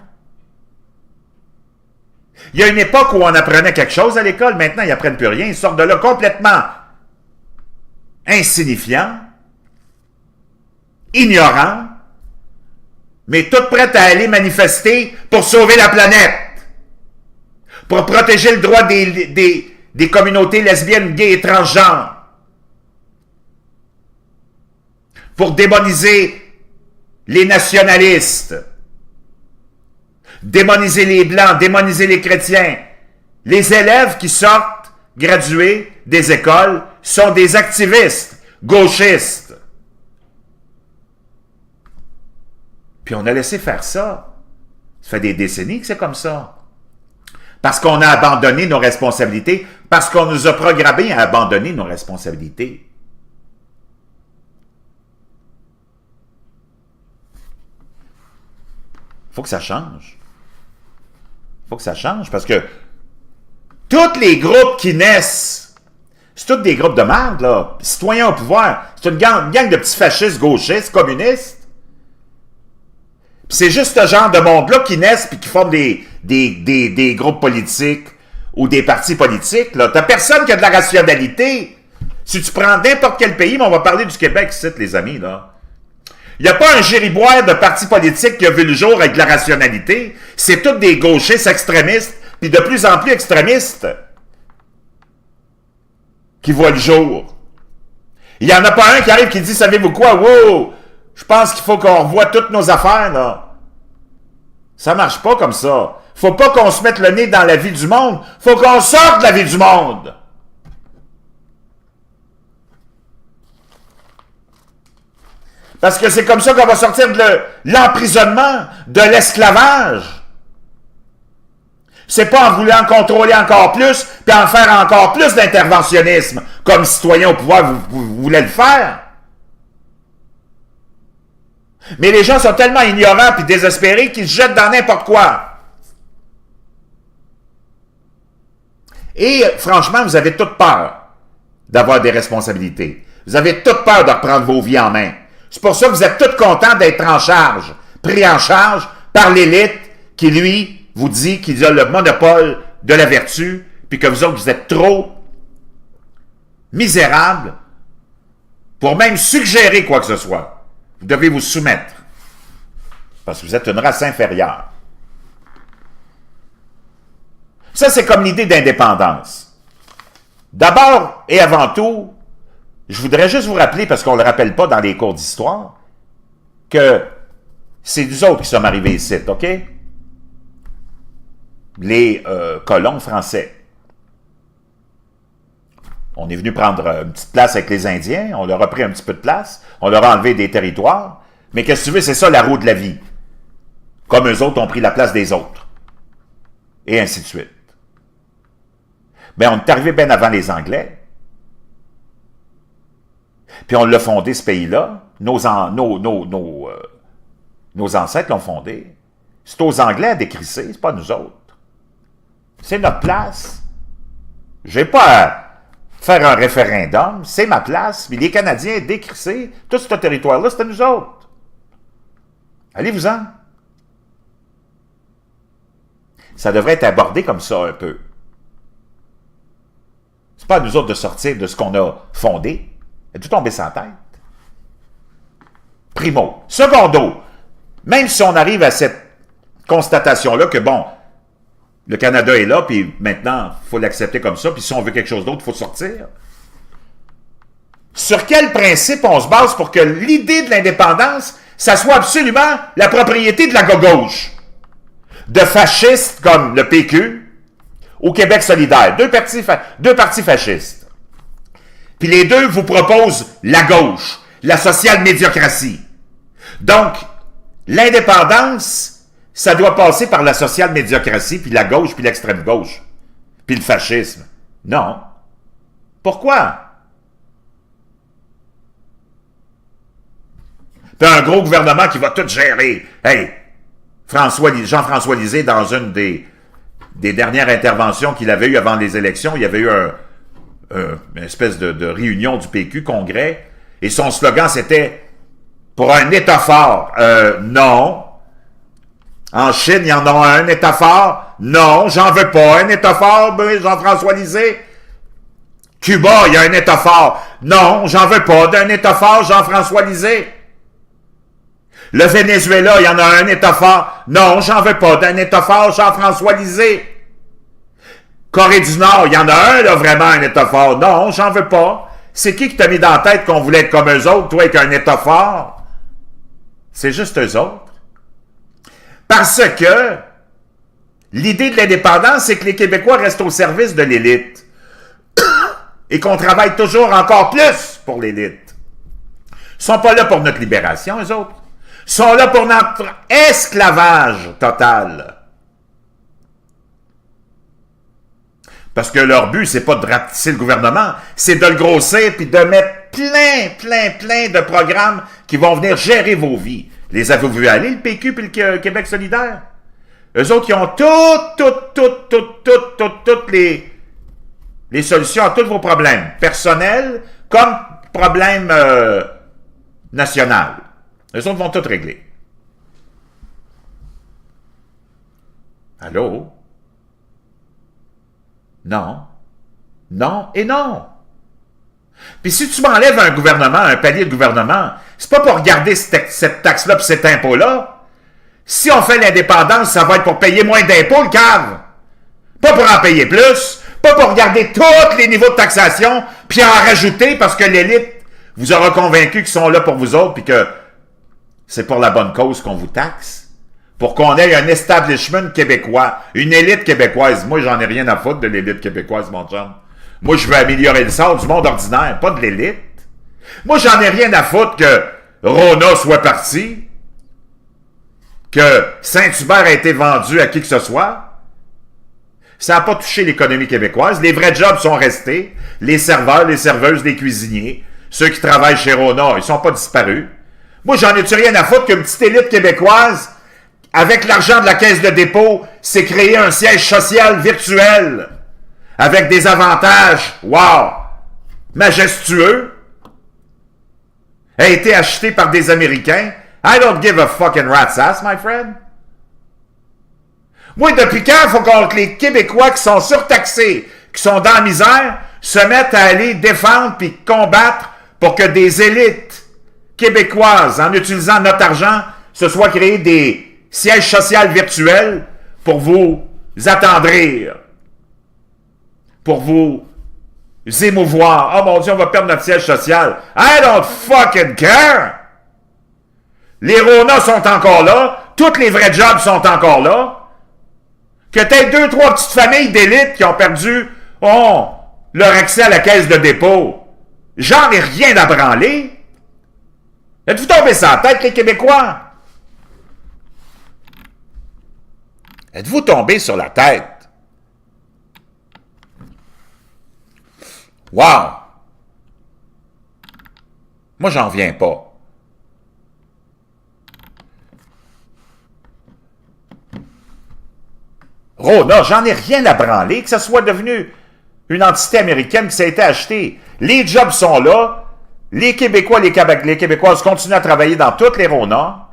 Il y a une époque où on apprenait quelque chose à l'école, maintenant ils n'apprennent plus rien, ils sortent de là complètement insignifiants, ignorants, mais toutes prêtes à aller manifester pour sauver la planète, pour protéger le droit des communautés lesbiennes, gays et transgenres, pour démoniser les nationalistes, démoniser les Blancs, démoniser les chrétiens. Les élèves qui sortent, gradués des écoles, sont des activistes gauchistes. Puis on a laissé faire ça. Ça fait des décennies que c'est comme ça. Parce qu'on a abandonné nos responsabilités, parce qu'on nous a programmés à abandonner nos responsabilités. Il faut que ça change. Il faut que ça change, parce que tous les groupes qui naissent, c'est tous des groupes de merde, là. Citoyens au pouvoir, c'est une gang de petits fascistes, gauchistes, communistes. C'est juste ce genre de monde-là qui naissent et qui forment des groupes politiques ou des partis politiques. T'as personne qui a de la rationalité. Si tu prends n'importe quel pays, mais on va parler du Québec ici, les amis, là. Il n'y a pas un gériboire de parti politique qui a vu le jour avec de la rationalité. C'est tous des gauchistes extrémistes, puis de plus en plus extrémistes, qui voient le jour. Il n'y en a pas un qui arrive qui dit, savez-vous quoi, wow, je pense qu'il faut qu'on revoie toutes nos affaires, là. Ça marche pas comme ça. Faut pas qu'on se mette le nez dans la vie du monde. Faut qu'on sorte de la vie du monde. Parce que c'est comme ça qu'on va sortir de l'emprisonnement, de l'esclavage. C'est pas en voulant contrôler encore plus, puis en faire encore plus d'interventionnisme, comme citoyen au pouvoir vous voulez le faire. Mais les gens sont tellement ignorants et désespérés qu'ils se jettent dans n'importe quoi. Et franchement, vous avez toute peur d'avoir des responsabilités. Vous avez toute peur de reprendre vos vies en main. C'est pour ça que vous êtes tous contents d'être en charge, pris en charge par l'élite qui, lui, vous dit qu'il a le monopole de la vertu, puis que vous autres, vous êtes trop misérables pour même suggérer quoi que ce soit. Vous devez vous soumettre, parce que vous êtes une race inférieure. Ça, c'est comme l'idée d'indépendance. D'abord et avant tout, je voudrais juste vous rappeler, parce qu'on ne le rappelle pas dans les cours d'histoire, que c'est nous autres qui sommes arrivés ici, OK? Les colons français. On est venu prendre une petite place avec les Indiens, on leur a pris un petit peu de place, on leur a enlevé des territoires, mais qu'est-ce que tu veux, c'est ça la roue de la vie. Comme eux autres ont pris la place des autres. Et ainsi de suite. Bien, on est arrivé bien avant les Anglais. Puis on l'a fondé, ce pays-là. Nos ancêtres l'ont fondé. C'est aux Anglais à décrisser, c'est pas nous autres. C'est notre place. Je n'ai pas à faire un référendum, c'est ma place. Mais les Canadiens décrisser, tout ce territoire-là, c'est à nous autres. Allez-vous-en. Ça devrait être abordé comme ça un peu. C'est pas à nous autres de sortir de ce qu'on a fondé. Et tout tomber sans tête. Primo. Secondo, même si on arrive à cette constatation-là que, bon, le Canada est là, puis maintenant, il faut l'accepter comme ça, puis si on veut quelque chose d'autre, il faut sortir. Sur quel principe on se base pour que l'idée de l'indépendance, ça soit absolument la propriété de la gauche? De fascistes comme le PQ ou Québec solidaire, deux partis fascistes. Puis les deux vous proposent la gauche, la social-médiocratie. Donc, l'indépendance, ça doit passer par la social-médiocratie, puis la gauche, puis l'extrême-gauche, puis le fascisme. Non. Pourquoi? Puis un gros gouvernement qui va tout gérer. Hey, Jean-François Lisée, dans une des dernières interventions qu'il avait eues avant les élections, il y avait eu une espèce de réunion du PQ, congrès, et son slogan, c'était « Pour un État fort, non. En Chine, il y en a un État fort. Non, j'en veux pas. Un État fort, Jean-François Lisée. Cuba, il y a un État fort. Non, j'en veux pas d'un État fort, Jean-François Lisée. Le Venezuela, il y en a un État fort. Non, j'en veux pas d'un État fort, Jean-François Lisée. Corée du Nord, il y en a un, là, vraiment un État fort. Non, j'en veux pas. C'est qui t'a mis dans la tête qu'on voulait être comme eux autres, toi, avec un État fort? C'est juste eux autres. Parce que l'idée de l'indépendance, c'est que les Québécois restent au service de l'élite. Et qu'on travaille toujours encore plus pour l'élite. Ils ne sont pas là pour notre libération, eux autres. Ils sont là pour notre esclavage total. Parce que leur but, c'est pas de rapetisser le gouvernement, c'est de le grossir puis de mettre plein de programmes qui vont venir gérer vos vies. Les avez-vous vu aller, le PQ puis le Québec solidaire? Eux autres, qui ont toutes les solutions à tous vos problèmes, personnels comme problèmes nationaux. Eux autres vont tout régler. Allô? Non. Non et non. Puis si tu m'enlèves un gouvernement, un palier de gouvernement, c'est pas pour regarder cette taxe-là et cet impôt-là. Si on fait l'indépendance, ça va être pour payer moins d'impôts, le cave. Pas pour en payer plus. Pas pour regarder tous les niveaux de taxation, puis en rajouter parce que l'élite vous aura convaincu qu'ils sont là pour vous autres, puis que c'est pour la bonne cause qu'on vous taxe. Pour qu'on ait un establishment québécois, une élite québécoise. Moi, j'en ai rien à foutre de l'élite québécoise, mon chum. Moi, je veux améliorer le sort du monde ordinaire, pas de l'élite. Moi, j'en ai rien à foutre que Rona soit parti, que Saint-Hubert a été vendu à qui que ce soit. Ça n'a pas touché l'économie québécoise. Les vrais jobs sont restés. Les serveurs, les serveuses, les cuisiniers, ceux qui travaillent chez Rona, ils ne sont pas disparus. Moi, j'en ai-tu rien à foutre qu'une petite élite québécoise, avec l'argent de la caisse de dépôt, s'est créé un siège social virtuel, avec des avantages. Wow! majestueux, a été acheté par des Américains. I don't give a fucking rat's ass, my friend. Moi, depuis quand il faut que les Québécois qui sont surtaxés, qui sont dans la misère, se mettent à aller défendre puis combattre pour que des élites québécoises, en utilisant notre argent, se soient créés des sièges sociaux virtuels pour vous attendrir, pour vous émouvoir. Oh mon Dieu, on va perdre notre siège social. I don't fucking care! Les Rona sont encore là, tous les vrais jobs sont encore là. Que t'aies 2-3 petites familles d'élite qui ont perdu leur accès à la caisse de dépôt. J'en ai rien à branler. Êtes-vous tombés sur la tête, les Québécois? Êtes-vous tombés sur la tête? Wow! Moi, j'en reviens pas. Rona, j'en ai rien à branler, que ça soit devenu une entité américaine qui s'est été achetée. Les jobs sont là. Les Québécois, les Québécoises continuent à travailler dans toutes les Rona.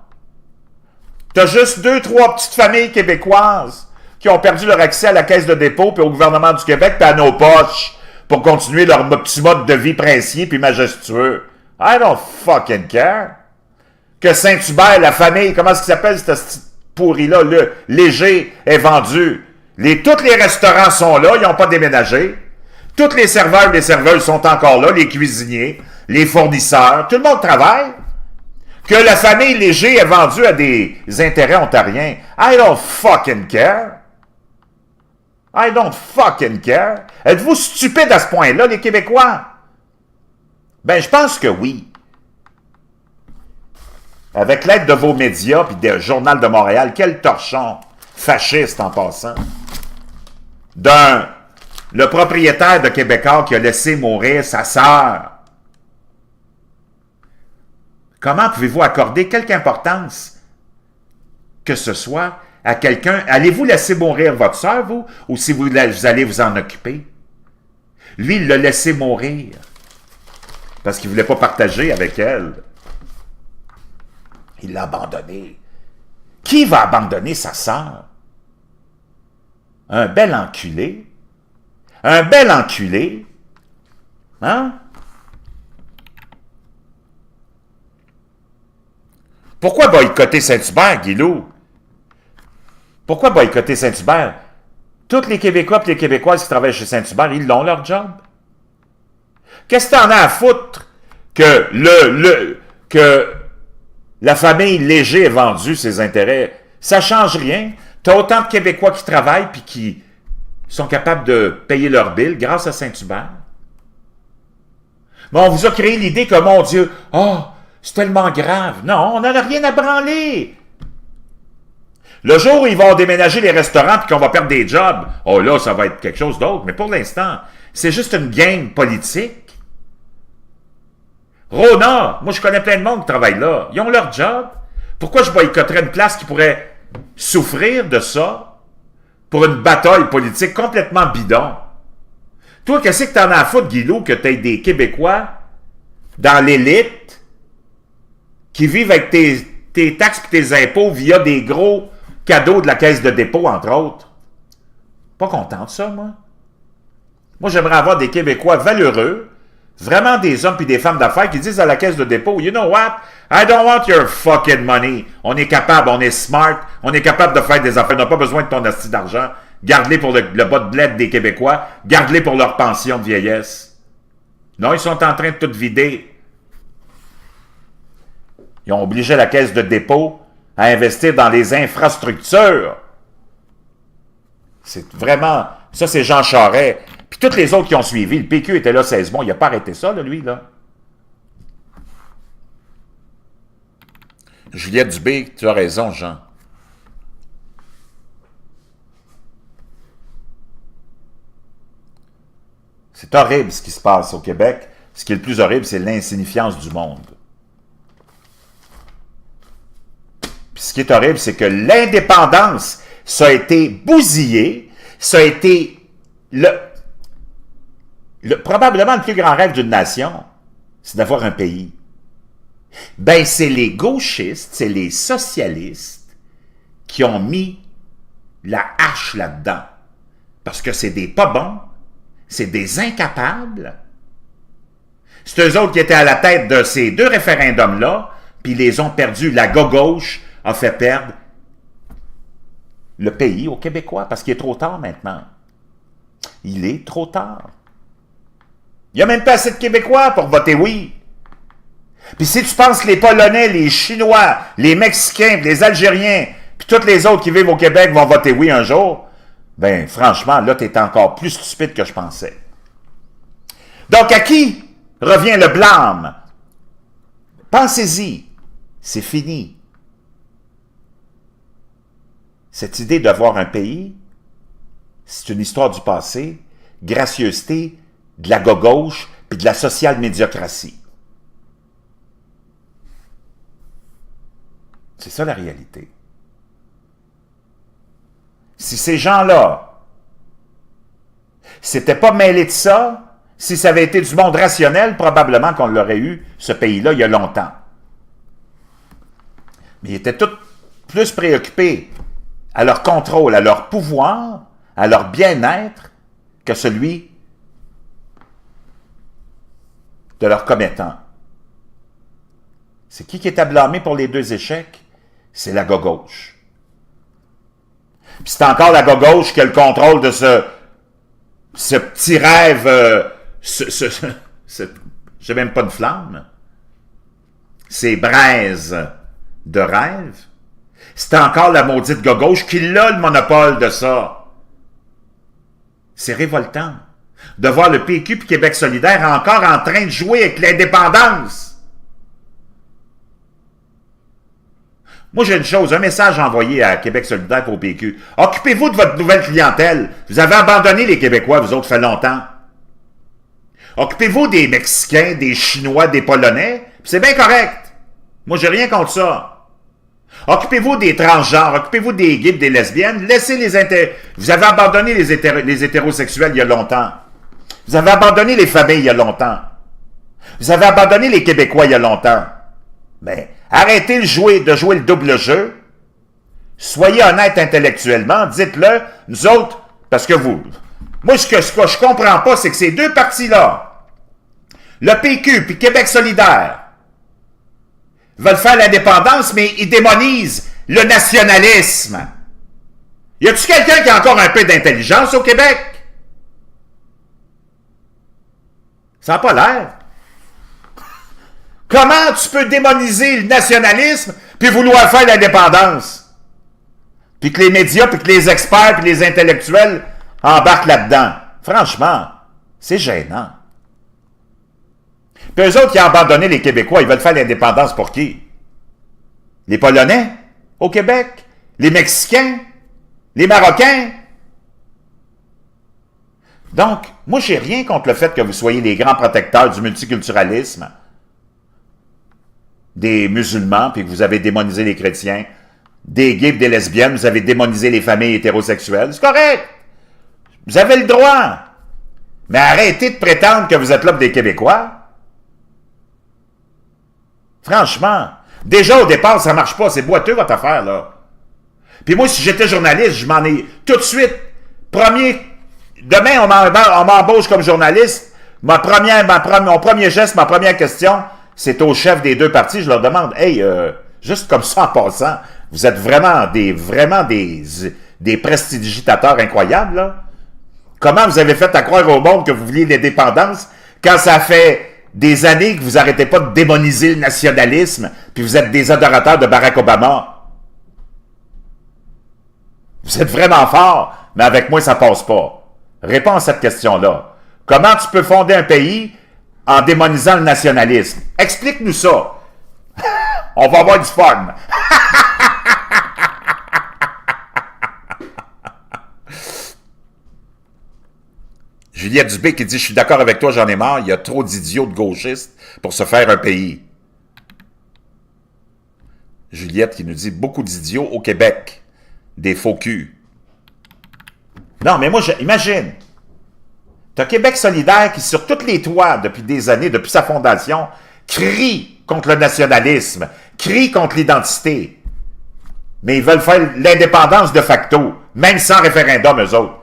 T'as juste 2-3 petites familles québécoises qui ont perdu leur accès à la caisse de dépôt puis au gouvernement du Québec puis à nos poches pour continuer leur petit mode de vie princier puis majestueux. I don't fucking care. Que Saint-Hubert, la famille, comment est-ce qu'il s'appelle cette pourri-là, le Léger est vendu. Tous les restaurants sont là, ils n'ont pas déménagé. Tous les serveurs et les serveuses sont encore là, les cuisiniers, les fournisseurs, tout le monde travaille. Que la famille Léger est vendue à des intérêts ontariens. I don't fucking care. I don't fucking care. Êtes-vous stupides à ce point-là, les Québécois? Ben, je pense que oui. Avec l'aide de vos médias puis du Journal de Montréal, quel torchon fasciste en passant. Le propriétaire de Québécois qui a laissé mourir sa sœur. Comment pouvez-vous accorder quelque importance que ce soit à quelqu'un? Allez-vous laisser mourir votre sœur, vous? Ou si vous allez vous en occuper? Lui, il l'a laissé mourir. Parce qu'il ne voulait pas partager avec elle. Il l'a abandonné. Qui va abandonner sa sœur? Un bel enculé? Un bel enculé? Hein? Pourquoi boycotter Saint-Hubert, Guilou? Pourquoi boycotter Saint-Hubert? Tous les Québécois et les Québécoises qui travaillent chez Saint-Hubert, ils l'ont leur job. Qu'est-ce que t'en as à foutre que la famille Léger ait vendu ses intérêts? Ça change rien. T'as autant de Québécois qui travaillent puis qui sont capables de payer leurs billes grâce à Saint-Hubert. Mais on vous a créé l'idée que, mon Dieu, c'est tellement grave. Non, on n'en a rien à branler. Le jour où ils vont déménager les restaurants et qu'on va perdre des jobs, là, ça va être quelque chose d'autre. Mais pour l'instant, c'est juste une game politique. Rona, moi je connais plein de monde qui travaille là. Ils ont leur job. Pourquoi je boycotterais une place qui pourrait souffrir de ça pour une bataille politique complètement bidon? Toi, qu'est-ce que t'en as à foutre, Guilou, que t'aies des Québécois dans l'élite qui vivent avec tes taxes et tes impôts via des gros cadeaux de la caisse de dépôt, entre autres? Pas content de ça, moi. Moi, j'aimerais avoir des Québécois valeureux, vraiment des hommes et des femmes d'affaires qui disent à la caisse de dépôt, you know what? I don't want your fucking money. On est capable, on est smart, on est capable de faire des affaires. On n'a pas besoin de ton asti d'argent. Garde-les pour le bas de bled des Québécois. Garde-les pour leur pension de vieillesse. Non, ils sont en train de tout vider. Ils ont obligé la caisse de dépôt à investir dans les infrastructures. C'est vraiment... Ça, c'est Jean Charest. Puis toutes les autres qui ont suivi, le PQ était là 16 mois, il n'a pas arrêté ça, là, lui, là. Juliette Dubé, tu as raison, Jean. C'est horrible ce qui se passe au Québec. Ce qui est le plus horrible, c'est l'insignifiance du monde. Puis ce qui est horrible, c'est que l'indépendance, ça a été bousillé, ça a été Probablement le plus grand rêve d'une nation, c'est d'avoir un pays. Ben, c'est les gauchistes, c'est les socialistes qui ont mis la hache là-dedans. Parce que c'est des pas bons, c'est des incapables. C'est eux autres qui étaient à la tête de ces deux référendums-là, puis ils les ont perdus. La gauche a fait perdre le pays aux Québécois, parce qu'il est trop tard maintenant. Il est trop tard. Il n'y a même pas assez de Québécois pour voter oui. Puis si tu penses que les Polonais, les Chinois, les Mexicains, les Algériens, puis tous les autres qui vivent au Québec vont voter oui un jour, ben franchement, là, tu es encore plus stupide que je pensais. Donc, à qui revient le blâme? Pensez-y, c'est fini. Cette idée d'avoir un pays, c'est une histoire du passé, gracieuseté, de la gauche, puis de la social-médiocratie. C'est ça la réalité. Si ces gens-là s'étaient pas mêlés de ça, si ça avait été du monde rationnel, probablement qu'on l'aurait eu, ce pays-là, il y a longtemps. Mais ils étaient tous plus préoccupés à leur contrôle, à leur pouvoir, à leur bien-être, que celui de leurs commettants. C'est qui est à blâmer pour les deux échecs? C'est la gauche. Puis c'est encore la gauche qui a le contrôle de ce petit rêve, j'ai même pas de flamme. Ces braises de rêve. C'est encore la maudite gauche qui a le monopole de ça. C'est révoltant de voir le PQ et Québec solidaire encore en train de jouer avec l'indépendance. Moi, j'ai une chose, un message envoyé à Québec solidaire pour au PQ. Occupez-vous de votre nouvelle clientèle. Vous avez abandonné les Québécois, vous autres, fait longtemps. Occupez-vous des Mexicains, des Chinois, des Polonais, c'est bien correct. Moi, j'ai rien contre ça. Occupez-vous des transgenres, occupez-vous des gays, des lesbiennes, laissez Vous avez abandonné les hétérosexuels il y a longtemps. Vous avez abandonné les familles il y a longtemps. Vous avez abandonné les Québécois il y a longtemps. Mais arrêtez de jouer le double jeu. Soyez honnête intellectuellement, dites-le, nous autres, parce que vous... Moi, ce que je comprends pas, c'est que ces deux partis-là, le PQ puis Québec solidaire, veulent faire l'indépendance, mais ils démonisent le nationalisme. Y a-t-il quelqu'un qui a encore un peu d'intelligence au Québec? Ça n'a pas l'air. Comment tu peux démoniser le nationalisme puis vouloir faire l'indépendance? Puis que les médias, puis que les experts, puis les intellectuels embarquent là-dedans. Franchement, c'est gênant. Puis eux autres qui ont abandonné les Québécois, ils veulent faire l'indépendance pour qui? Les Polonais au Québec? Les Mexicains? Les Marocains? Donc, moi, j'ai rien contre le fait que vous soyez les grands protecteurs du multiculturalisme, des musulmans, puis que vous avez démonisé les chrétiens, des gays et des lesbiennes, vous avez démonisé les familles hétérosexuelles. C'est correct. Vous avez le droit. Mais arrêtez de prétendre que vous êtes là pour des Québécois. Franchement, déjà au départ, ça marche pas. C'est boiteux votre affaire, là. Puis moi, si j'étais journaliste, je m'en ai tout de suite. Demain, on m'embauche comme journaliste. Mon premier geste, ma première question, c'est au chef des deux partis. Je leur demande, hey, juste comme ça en passant, vous êtes vraiment des prestidigitateurs incroyables, là. Comment vous avez fait à croire au monde que vous vouliez l'indépendance quand ça fait des années que vous n'arrêtez pas de démoniser le nationalisme, puis vous êtes des adorateurs de Barack Obama? Vous êtes vraiment fort, mais avec moi, ça passe pas. Réponds à cette question-là. Comment tu peux fonder un pays en démonisant le nationalisme? Explique-nous ça. On va avoir du fun. Juliette Dubé qui dit « Je suis d'accord avec toi, j'en ai marre, il y a trop d'idiots de gauchistes pour se faire un pays. » Juliette qui nous dit « Beaucoup d'idiots au Québec, des faux culs. » Non, mais moi, imagine. Tu as Québec solidaire qui, sur tous les toits, depuis des années, depuis sa fondation, crie contre le nationalisme, crie contre l'identité. Mais ils veulent faire l'indépendance de facto, même sans référendum, eux autres.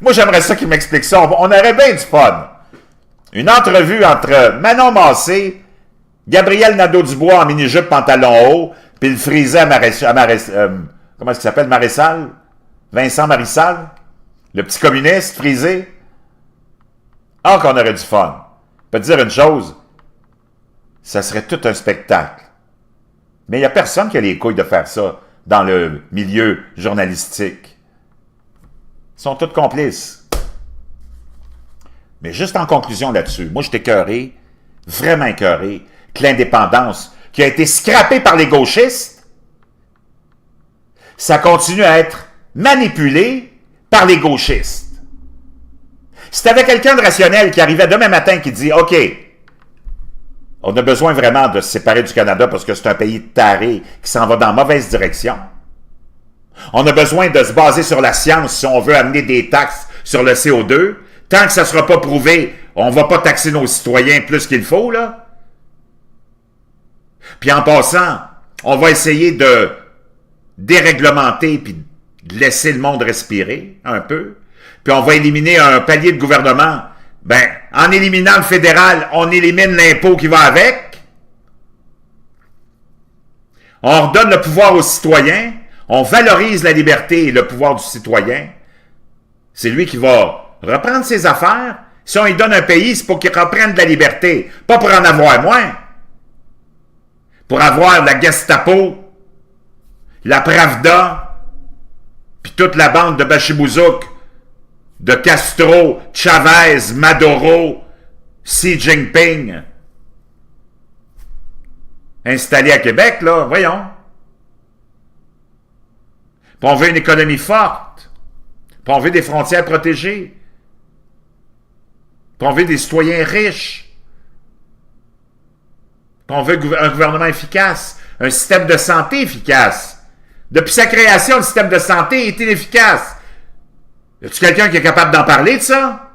Moi, j'aimerais ça qu'ils m'expliquent ça. On aurait bien du fun. Une entrevue entre Manon Massé, Gabriel Nadeau-Dubois en mini-jupe pantalon haut, puis le frisé à comment est-ce qu'il s'appelle? Marissal? Vincent Marissal? Le petit communiste frisé? Ah, qu'on aurait du fun. Je peux te dire une chose, ça serait tout un spectacle. Mais il n'y a personne qui a les couilles de faire ça dans le milieu journalistique. Ils sont tous complices. Mais juste en conclusion là-dessus, moi, je suis écœuré, vraiment écœuré, que l'indépendance, qui a été scrappée par les gauchistes, ça continue à être manipulé par les gauchistes. Si tu avais quelqu'un de rationnel qui arrivait demain matin qui dit « OK, on a besoin vraiment de se séparer du Canada parce que c'est un pays taré qui s'en va dans la mauvaise direction. On a besoin de se baser sur la science si on veut amener des taxes sur le CO2. Tant que ça ne sera pas prouvé, on ne va pas taxer nos citoyens plus qu'il faut, là. Puis en passant, on va essayer de déréglementer puis de laisser le monde respirer un peu. Puis on va éliminer un palier de gouvernement. Ben, en éliminant le fédéral, on élimine l'impôt qui va avec. On redonne le pouvoir aux citoyens. On valorise la liberté et le pouvoir du citoyen. C'est lui qui va reprendre ses affaires. Si on lui donne un pays, c'est pour qu'il reprenne de la liberté. Pas pour en avoir moins. Pour avoir la Gestapo, la Pravda, puis toute la bande de Bachibouzouk, de Castro, Chavez, Maduro, Xi Jinping, installés à Québec, là, voyons. Puis on veut une économie forte. Puis on veut des frontières protégées. Puis on veut des citoyens riches. Puis on veut un gouvernement efficace, un système de santé efficace. Depuis sa création, le système de santé est inefficace. Y a-tu quelqu'un qui est capable d'en parler de ça?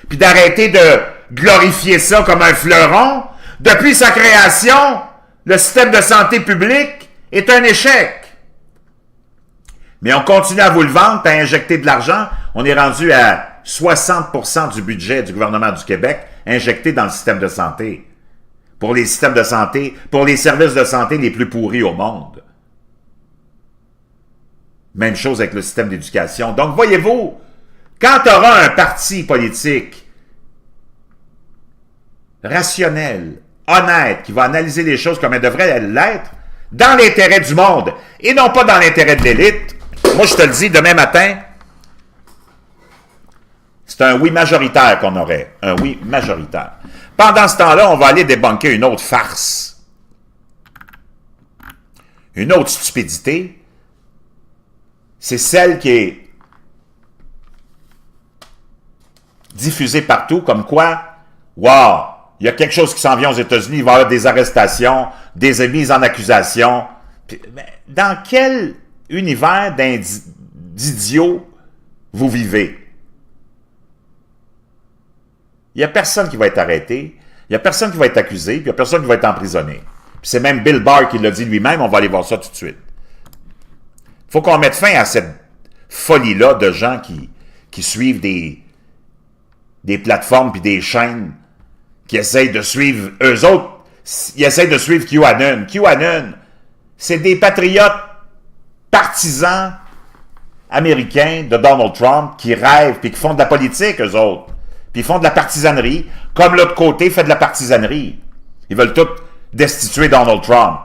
Puis d'arrêter de glorifier ça comme un fleuron? Depuis sa création, le système de santé publique est un échec. Mais on continue à vous le vendre, à injecter de l'argent. On est rendu à 60% du budget du gouvernement du Québec injecté dans le système de santé. Pour les systèmes de santé, pour les services de santé les plus pourris au monde. Même chose avec le système d'éducation. Donc, voyez-vous, quand tu auras un parti politique rationnel, honnête, qui va analyser les choses comme elles devraient l'être, dans l'intérêt du monde, et non pas dans l'intérêt de l'élite, moi je te le dis, demain matin, c'est un oui majoritaire qu'on aurait. Un oui majoritaire. Pendant ce temps-là, on va aller débunker une autre farce. Une autre stupidité. C'est celle qui est diffusée partout, comme quoi, wow, il y a quelque chose qui s'en vient aux États-Unis, il va y avoir des arrestations, des mises en accusation. Dans quel univers d'idiots vous vivez? Il n'y a personne qui va être arrêté, il n'y a personne qui va être accusé, puis il n'y a personne qui va être emprisonné. Puis c'est même Bill Barr qui l'a dit lui-même, on va aller voir ça tout de suite. Il faut qu'on mette fin à cette folie-là de gens qui suivent des plateformes puis des chaînes qui essayent de suivre, eux autres, ils essayent de suivre QAnon. QAnon, c'est des patriotes partisans américains de Donald Trump qui rêvent puis qui font de la politique, eux autres. Puis ils font de la partisanerie, comme l'autre côté fait de la partisanerie. Ils veulent tous destituer Donald Trump.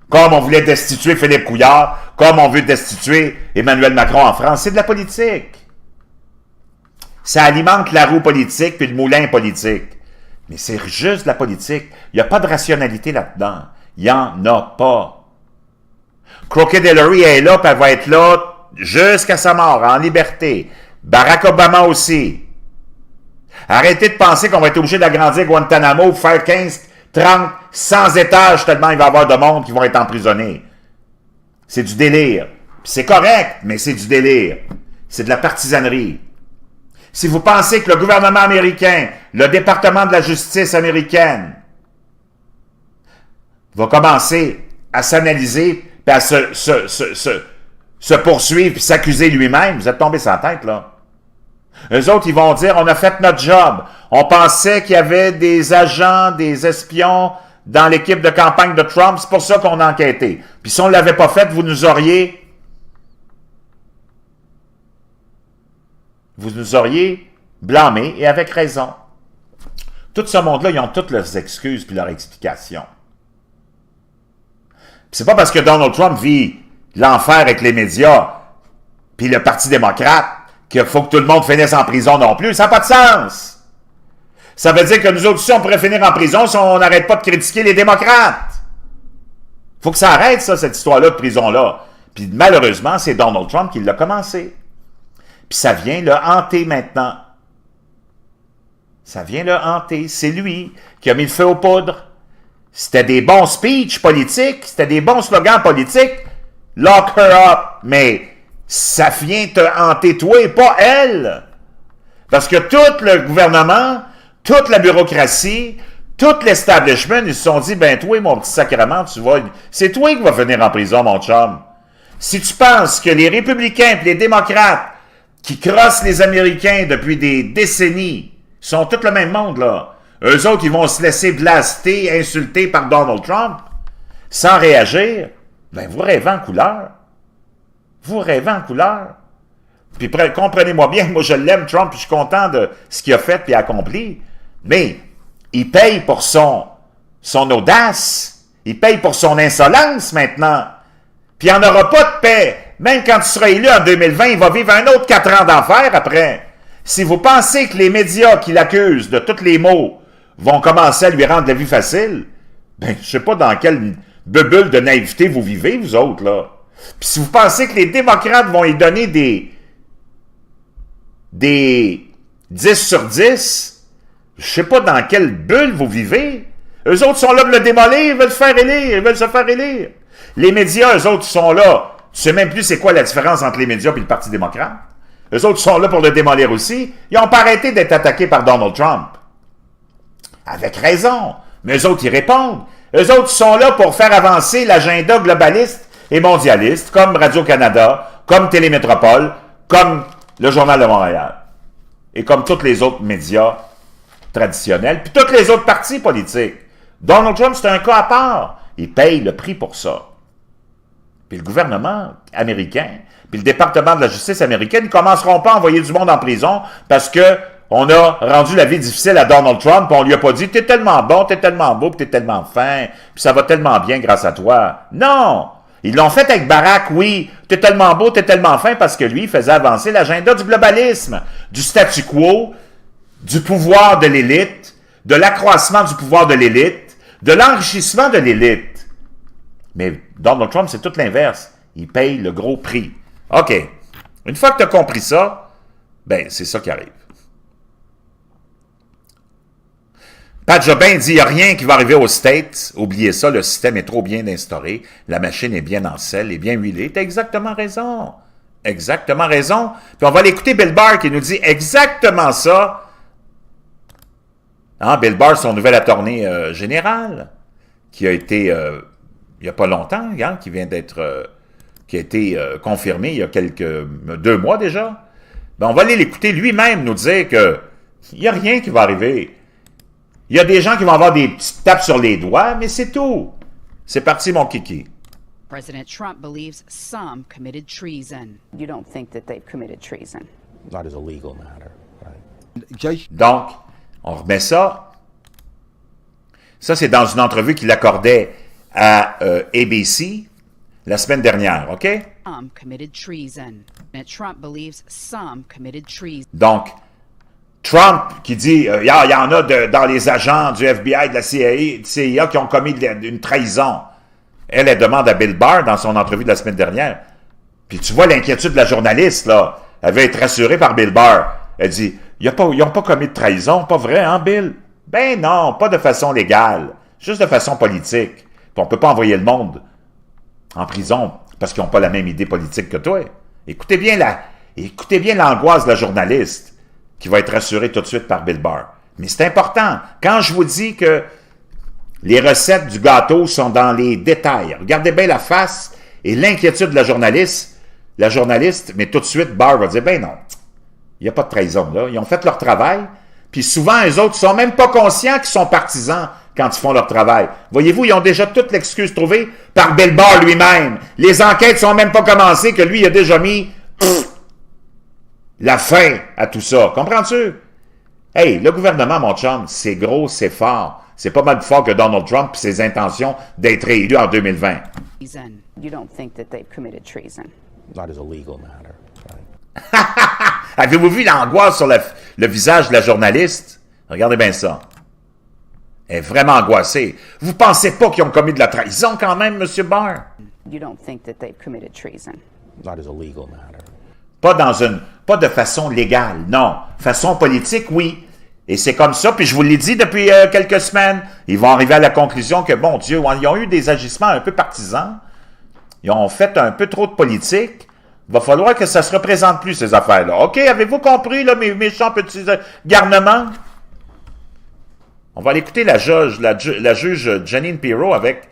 Comme on voulait destituer Philippe Couillard, comme on veut destituer Emmanuel Macron en France. C'est de la politique. Ça alimente la roue politique puis le moulin politique. Mais c'est juste de la politique. Il n'y a pas de rationalité là-dedans. Il n'y en a pas. Crooked Hillary est là, puis elle va être là jusqu'à sa mort, en liberté. Barack Obama aussi. Arrêtez de penser qu'on va être obligé d'agrandir Guantanamo pour faire 15, 30, 100 étages tellement il va y avoir de monde qui vont être emprisonnés. C'est du délire. C'est correct, mais c'est du délire. c'est de la partisanerie. Si vous pensez que le gouvernement américain, le département de la justice américaine, va commencer à s'analyser et à se poursuivre et s'accuser lui-même, vous êtes tombé sur la tête, là. Eux autres, ils vont dire, on a fait notre job. On pensait qu'il y avait des agents, des espions dans l'équipe de campagne de Trump, c'est pour ça qu'on a enquêté. Puis si on ne l'avait pas fait, vous nous auriez blâmé, et avec raison. Tout ce monde-là, ils ont toutes leurs excuses puis leurs explications. C'est pas parce que Donald Trump vit l'enfer avec les médias puis le Parti démocrate qu'il faut que tout le monde finisse en prison non plus. Ça n'a pas de sens. Ça veut dire que nous autres aussi, on pourrait finir en prison si on n'arrête pas de critiquer les démocrates. Faut que ça arrête, ça, cette histoire-là de prison-là. Puis malheureusement, c'est Donald Trump qui l'a commencé. Puis ça vient le hanter maintenant. Ça vient le hanter. C'est lui qui a mis le feu aux poudres. C'était des bons speeches politiques, c'était des bons slogans politiques. Lock her up. Mais ça vient te hanter toi et pas elle. Parce que tout le gouvernement, toute la bureaucratie, tout l'establishment, ils se sont dit, ben toi, mon petit sacrement, tu vas, c'est toi qui vas venir en prison, mon chum. Si tu penses que les républicains et les démocrates qui crossent les Américains depuis des décennies sont tout le même monde, là. Eux autres, ils vont se laisser blaster, insulter par Donald Trump sans réagir. Ben, vous rêvez en couleur. Vous rêvez en couleur. Puis comprenez-moi bien, moi je l'aime, Trump, puis je suis content de ce qu'il a fait et accompli. Mais il paye pour son audace. Il paye pour son insolence maintenant. Puis il n'y en aura pas de paix. Même quand il sera élu en 2020, il va vivre un autre 4 ans d'enfer après. Si vous pensez que les médias qui l'accusent de tous les maux vont commencer à lui rendre la vie facile, ben, je sais pas dans quelle bulle de naïveté vous vivez, vous autres, là. Puis si vous pensez que les démocrates vont y donner des 10 sur 10, je sais pas dans quelle bulle vous vivez. Eux autres sont là pour le démolir, ils veulent se faire élire. Les médias, eux autres, sont là. Tu sais même plus c'est quoi la différence entre les médias et le Parti démocrate. Eux autres sont là pour le démolir aussi. Ils n'ont pas arrêté d'être attaqués par Donald Trump. Avec raison. Mais eux autres, ils répondent. Eux autres sont là pour faire avancer l'agenda globaliste et mondialiste, comme Radio-Canada, comme Télémétropole, comme le Journal de Montréal, et comme tous les autres médias traditionnels, puis tous les autres partis politiques. Donald Trump, c'est un cas à part. Il paye le prix pour ça. Puis le gouvernement américain, puis le département de la justice américaine, ils ne commenceront pas à envoyer du monde en prison parce que on a rendu la vie difficile à Donald Trump, puis on lui a pas dit « T'es tellement bon, t'es tellement beau, puis t'es tellement fin, puis ça va tellement bien grâce à toi. » Non! Ils l'ont fait avec Barack, oui. « T'es tellement beau, t'es tellement fin, parce que lui, il faisait avancer l'agenda du globalisme, du statu quo, du pouvoir de l'élite, de l'accroissement du pouvoir de l'élite, de l'enrichissement de l'élite. » Mais Donald Trump, c'est tout l'inverse. Il paye le gros prix. OK. Une fois que tu as compris ça, ben, c'est ça qui arrive. Pat Jobin dit, il n'y a rien qui va arriver aux States. Oubliez ça, le système est trop bien instauré. La machine est bien en selle, est bien huilée. Tu as exactement raison. Exactement raison. Puis on va aller écouter Bill Barr qui nous dit exactement ça. Hein, Bill Barr, son nouvel attorney général, qui a été, il n'y a pas longtemps, hein, qui vient d'être, qui a été confirmé il y a 2 mois déjà. Ben, on va aller l'écouter lui-même nous dire que il n'y a rien qui va arriver. Il y a des gens qui vont avoir des petites tapes sur les doigts, mais c'est tout. C'est parti, mon kiki. President Trump believes some committed treason. You don't think that they've committed treason? Not as a legal matter, right? Donc, on remet ça. Ça, c'est dans une entrevue qu'il accordait à ABC la semaine dernière, OK? Committed treason. Trump believes some committed treason. Donc, Trump qui dit il y en a dans les agents du FBI, de la CIA qui ont commis une trahison. Elle demande à Bill Barr dans son entrevue de la semaine dernière. Puis tu vois l'inquiétude de la journaliste, là. Elle veut être rassurée par Bill Barr. Elle dit ils n'ont pas commis de trahison, pas vrai, hein, Bill? Ben non, pas de façon légale, juste de façon politique. Puis on ne peut pas envoyer le monde en prison parce qu'ils n'ont pas la même idée politique que toi. Écoutez bien Et écoutez bien l'angoisse de la journaliste qui va être rassurée tout de suite par Bill Barr. Mais c'est important. Quand je vous dis que les recettes du gâteau sont dans les détails, regardez bien la face et l'inquiétude de la journaliste, mais tout de suite, Barr va dire, ben non, il n'y a pas de trahison là. Ils ont fait leur travail, puis souvent, eux autres ne sont même pas conscients qu'ils sont partisans quand ils font leur travail. Voyez-vous, ils ont déjà toute l'excuse trouvée par Bill Barr lui-même. Les enquêtes sont même pas commencées, que lui, il a déjà mis la fin à tout ça. Comprends-tu? Hey, le gouvernement, mon chum, c'est gros, c'est fort. C'est pas mal plus fort que Donald Trump et ses intentions d'être réélu en 2020. You don't think that they've committed treason? Not as a legal matter. Right? Avez-vous vu l'angoisse sur le visage de la journaliste? Regardez bien ça. Elle est vraiment angoissée. Vous pensez pas qu'ils ont commis de la trahison quand même, M. Barr? You don't think that they've committed treason? Not as a legal matter. Pas de façon légale, non. Façon politique, oui. Et c'est comme ça, puis je vous l'ai dit depuis quelques semaines, ils vont arriver à la conclusion que, bon Dieu, ils ont eu des agissements un peu partisans, ils ont fait un peu trop de politique, il va falloir que ça se représente plus, ces affaires-là. OK, avez-vous compris, là, mes méchants petits garnements? On va aller écouter la juge Jeanine Pirro avec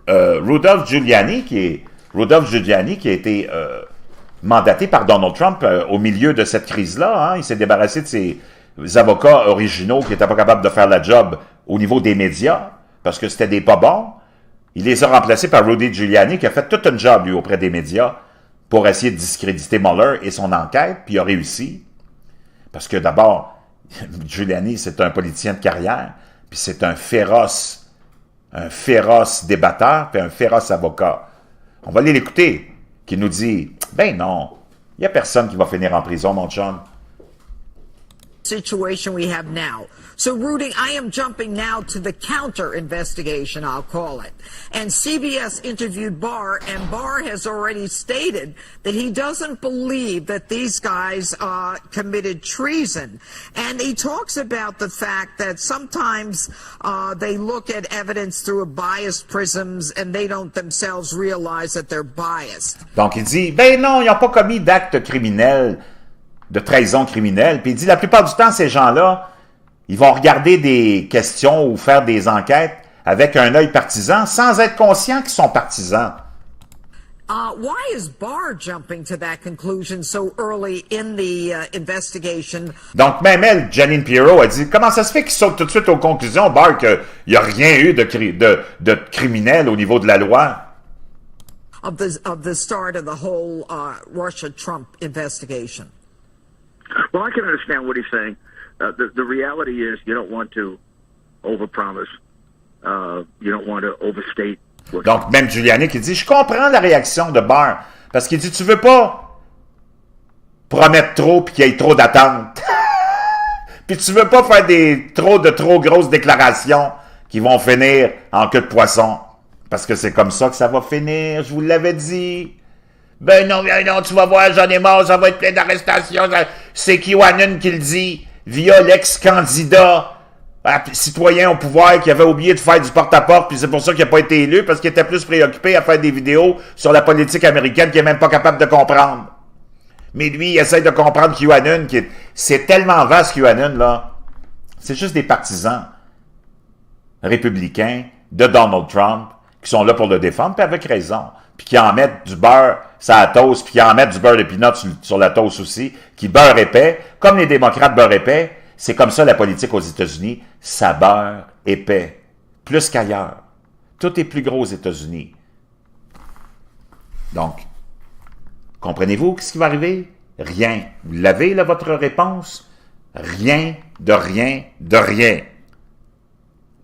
Rudolph Giuliani, qui a été mandaté par Donald Trump au milieu de cette crise-là. Hein. Il s'est débarrassé de ses avocats originaux qui n'étaient pas capables de faire la job au niveau des médias, parce que c'était des pas bons. Il les a remplacés par Rudy Giuliani, qui a fait toute une job, lui, auprès des médias, pour essayer de discréditer Mueller et son enquête, puis il a réussi. Parce que d'abord, Giuliani, c'est un politicien de carrière, puis c'est un féroce débatteur, puis un féroce avocat. On va aller l'écouter, qui nous dit, ben non, il n'y a personne qui va finir en prison, mon chum. Situation we have now. So, Rudy, I am jumping now to the counter investigation, I'll call it. And CBS interviewed Barr, and Barr has already stated that he doesn't believe that these guys committed treason. And he talks about the fact that sometimes they look at evidence through a biased prisms and they don't themselves realize that they're biased. Donc, il dit, ben non, ils n'ont pas commis d'actes criminels, de trahison criminelle. Puis il dit, la plupart du temps, ces gens-là, ils vont regarder des questions ou faire des enquêtes avec un œil partisan sans être conscients qu'ils sont partisans. Why is Barr jumping to that conclusion so early in the investigation? Donc, même elle, Jeanine Pirro, a dit, comment ça se fait qu'ils sautent tout de suite aux conclusions, Barr, qu'il n'y a rien eu de criminel au niveau de la loi? Of the start of the whole Russia-Trump investigation. Well, I can understand what he's saying. The reality is you don't want to overpromise. You don't want to overstate. Donc, même Giuliani qui dit, je comprends la réaction de Barr, parce qu'il dit, tu veux pas promettre trop puis qu'il y ait trop d'attentes. Puis tu veux pas faire trop grosses déclarations qui vont finir en queue de poisson. Parce que c'est comme ça que ça va finir, je vous l'avais dit. Ben non, tu vas voir, j'en ai marre, ça va être plein d'arrestations. C'est QAnon qui le dit, via l'ex-candidat citoyen au pouvoir qui avait oublié de faire du porte-à-porte, puis c'est pour ça qu'il n'a pas été élu, parce qu'il était plus préoccupé à faire des vidéos sur la politique américaine qu'il n'est même pas capable de comprendre. Mais lui, il essaie de comprendre QAnon, c'est tellement vaste QAnon, là. C'est juste des partisans républicains de Donald Trump qui sont là pour le défendre, puis avec raison. Puis qui en mettent du beurre sur la toast, puis qui en mettent du beurre de peanut sur la toast aussi, qui beurre épais, comme les démocrates beurre épais. C'est comme ça la politique aux États-Unis, ça beurre épais, plus qu'ailleurs. Tout est plus gros aux États-Unis. Donc, comprenez-vous ce qui va arriver? Rien. Vous l'avez, là, votre réponse? Rien, de rien, de rien.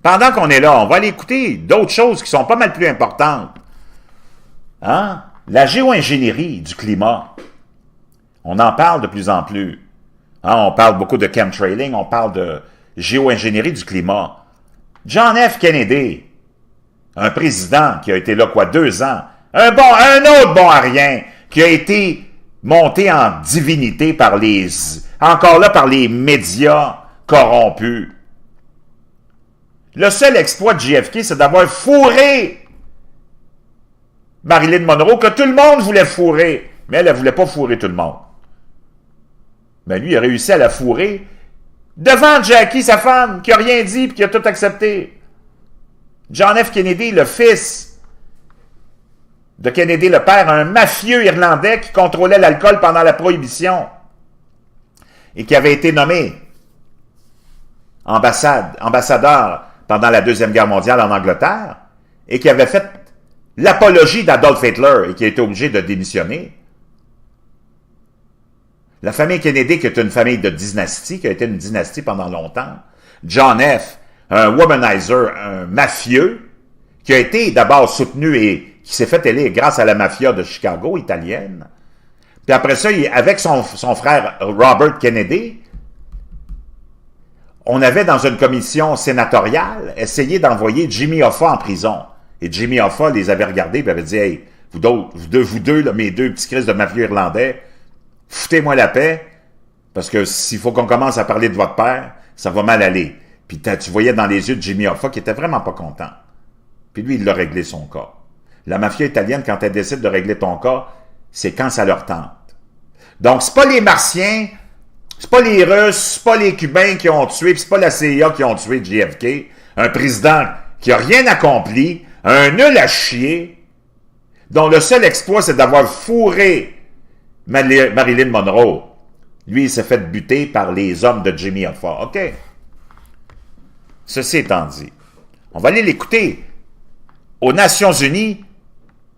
Pendant qu'on est là, on va aller écouter d'autres choses qui sont pas mal plus importantes. Hein? La géo-ingénierie du climat. On en parle de plus en plus. Hein? On parle beaucoup de chemtrailing, on parle de géo-ingénierie du climat. John F. Kennedy, un président qui a été là, 2 ans, un autre bon à rien, qui a été monté en divinité par par les médias corrompus. Le seul exploit de JFK, c'est d'avoir fourré Marilyn Monroe, que tout le monde voulait fourrer. Mais elle ne voulait pas fourrer tout le monde. Ben lui, il a réussi à la fourrer devant Jackie, sa femme, qui n'a rien dit et qui a tout accepté. John F. Kennedy, le fils de Kennedy, le père, un mafieux irlandais qui contrôlait l'alcool pendant la Prohibition et qui avait été nommé ambassadeur pendant la Deuxième Guerre mondiale en Angleterre et qui avait fait l'apologie d'Adolf Hitler et qui a été obligé de démissionner. La famille Kennedy, qui est une famille de dynastie, qui a été une dynastie pendant longtemps. John F., un womanizer, un mafieux, qui a été d'abord soutenu et qui s'est fait élire grâce à la mafia de Chicago, italienne. Puis après ça, avec son frère Robert Kennedy, on avait dans une commission sénatoriale essayé d'envoyer Jimmy Hoffa en prison. Et Jimmy Hoffa les avait regardés et avait dit « Hey, vous deux là, mes deux petits crises de mafieux irlandais, foutez-moi la paix, parce que s'il faut qu'on commence à parler de votre père, ça va mal aller. » Puis tu voyais dans les yeux de Jimmy Hoffa qu'il était vraiment pas content. Puis lui, il l'a réglé son cas. La mafia italienne, quand elle décide de régler ton cas, c'est quand ça leur tente. Donc, c'est pas les Martiens, c'est pas les Russes, c'est pas les Cubains qui ont tué, puis c'est pas la CIA qui ont tué JFK, un président qui a rien accompli, un nul à chier, dont le seul exploit, c'est d'avoir fourré Marilyn Monroe. Lui, il s'est fait buter par les hommes de Jimmy Hoffa. OK? Ceci étant dit, on va aller l'écouter aux Nations Unies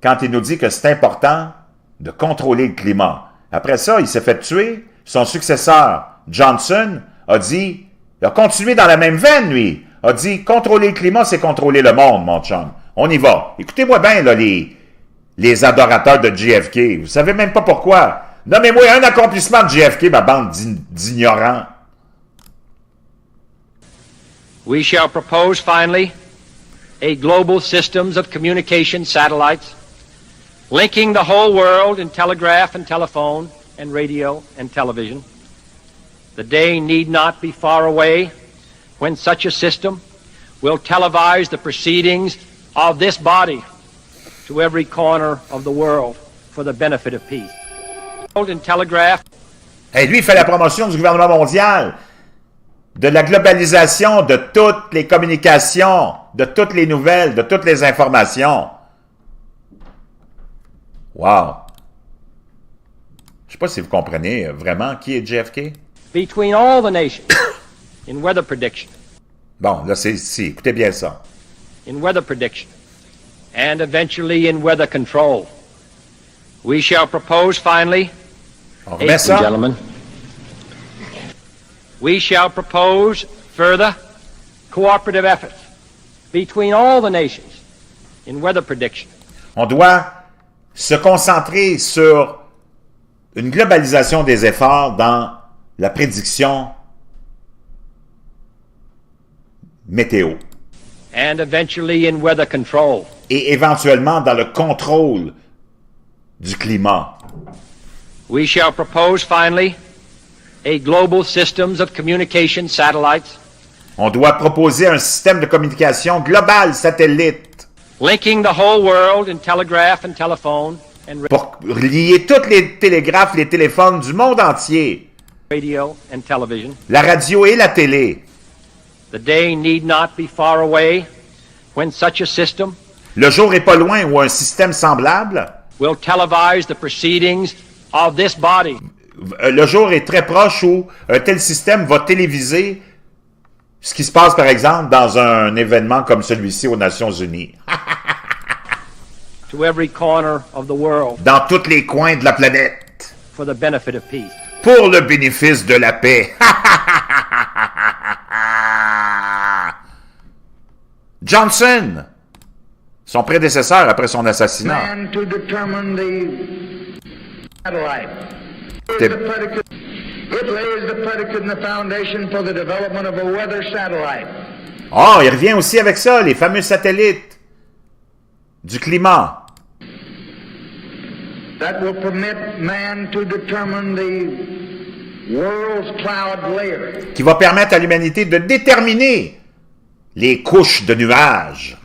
quand il nous dit que c'est important de contrôler le climat. Après ça, il s'est fait tuer. Son successeur, Johnson, a continué dans la même veine, lui. A dit, contrôler le climat, c'est contrôler le monde, mon chum. On y va. Écoutez-moi bien, là, les adorateurs de JFK. Vous savez même pas pourquoi. Nommez-moi un accomplissement de JFK, ma bande d'ignorants. We shall propose, finally, a global systems of communication satellites linking the whole world in telegraph and telephone and radio and television. The day need not be far away when such a system will televise the proceedings of this body to every corner of the world for the benefit of peace. In telegraph. Et lui, il fait la promotion du gouvernement mondial, de la globalisation de toutes les communications, de toutes les nouvelles, de toutes les informations. Wow! Je ne sais pas si vous comprenez vraiment qui est JFK. Between all the nations in weather prediction. Bon, là, c'est ici. Écoutez bien ça. In weather prediction and eventually in weather control. We shall propose finally, on remet ça. Gentlemen, we shall propose further cooperative efforts between all the nations in weather prediction. On doit se concentrer sur une globalisation des efforts dans la prédiction météo. And eventually in weather control. Et éventuellement dans le contrôle du climat. We shall propose finally a global systems of communication satellites. On doit proposer un système de communication global satellite. Linking the whole world in telegraph and telephone and pour lier tous les télégraphes, les téléphones du monde entier. Radio and television. La radio et la télé. The day need not be far away when such a system le jour est pas loin où un système semblable will televise the proceedings of this body. Le jour est très proche où un tel système va téléviser ce qui se passe, par exemple, dans un événement comme celui-ci aux Nations Unies. To every corner of the world. Dans tous les coins de la planète. For the benefit of peace. Pour le bénéfice de la paix. Johnson, son prédécesseur après son assassinat. Oh, il revient aussi avec ça, les fameux satellites du climat. That will permit man to determine the world's cloud layer. Qui va permettre à l'humanité de déterminer les couches de nuages.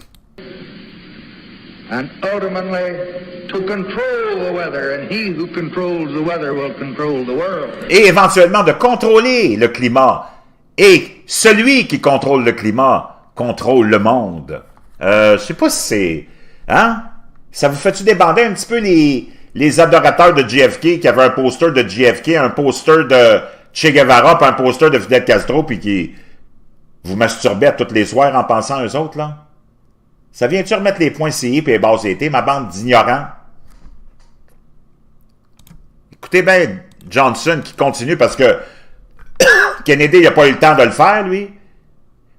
and ultimately to control the weather, and he who controls the weather will control the world. Et éventuellement de contrôler le climat. Et celui qui contrôle le climat contrôle le monde. Je sais pas si c'est... Hein? Ça vous fait-tu débander un petit peu les adorateurs de JFK qui avaient un poster de JFK, un poster de Che Guevara, puis un poster de Fidel Castro, puis qui vous masturbez à toutes les soirs en pensant à eux autres, là? Ça vient-tu remettre les points CI et les bases été, ma bande d'ignorants? Écoutez bien Johnson qui continue parce que Kennedy n'a pas eu le temps de le faire, lui,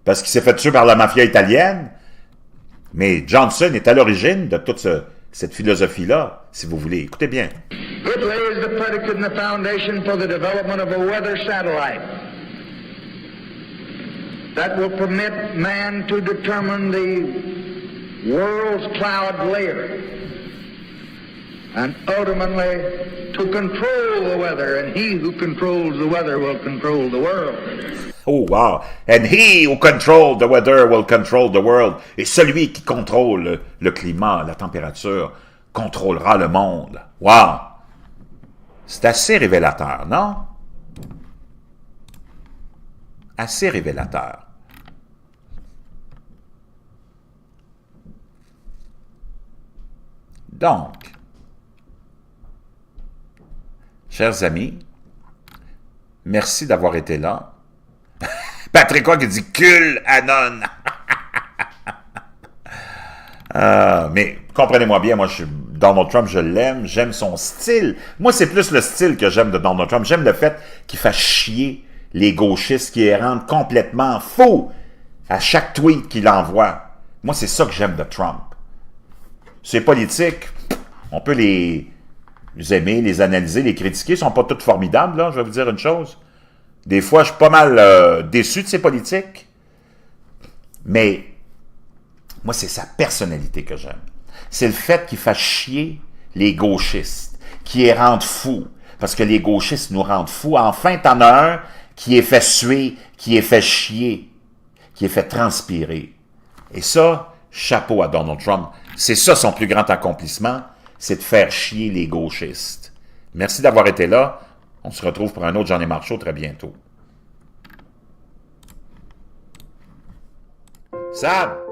parce qu'il s'est fait tuer par la mafia italienne. Mais Johnson est à l'origine de toute cette philosophie-là, si vous voulez. Écoutez bien. It lays the predicate and the foundation for the development of a weather satellite that will permit man to determine the world's cloud layer and ultimately to control the weather, and he who controls the weather will control the world. Oh, wow! And he who controls the weather will control the world. Et celui qui contrôle le climat, la température, contrôlera le monde. Wow! C'est assez révélateur, non? Assez révélateur. Donc, chers amis, merci d'avoir été là. Patrick Roy qui dit « Cul, Anon! » Mais comprenez-moi bien, moi, Donald Trump, je l'aime, j'aime son style. Moi, c'est plus le style que j'aime de Donald Trump. J'aime le fait qu'il fasse chier les gauchistes, qui les rendent complètement fous à chaque tweet qu'il envoie. Moi, c'est ça que j'aime de Trump. Ces politiques, on peut les aimer, les analyser, les critiquer, ils sont pas toutes formidables, là, je vais vous dire une chose. Des fois, je suis pas mal déçu de ces politiques, mais moi, c'est sa personnalité que j'aime. C'est le fait qu'il fasse chier les gauchistes, qui les rendent fous, parce que les gauchistes nous rendent fous. Enfin, t'en as un qui est fait suer, qui est fait chier, qui est fait transpirer. Et ça, chapeau à Donald Trump. C'est ça son plus grand accomplissement, c'est de faire chier les gauchistes. Merci d'avoir été là. On se retrouve pour un autre J'en ai marre show très bientôt. Sab!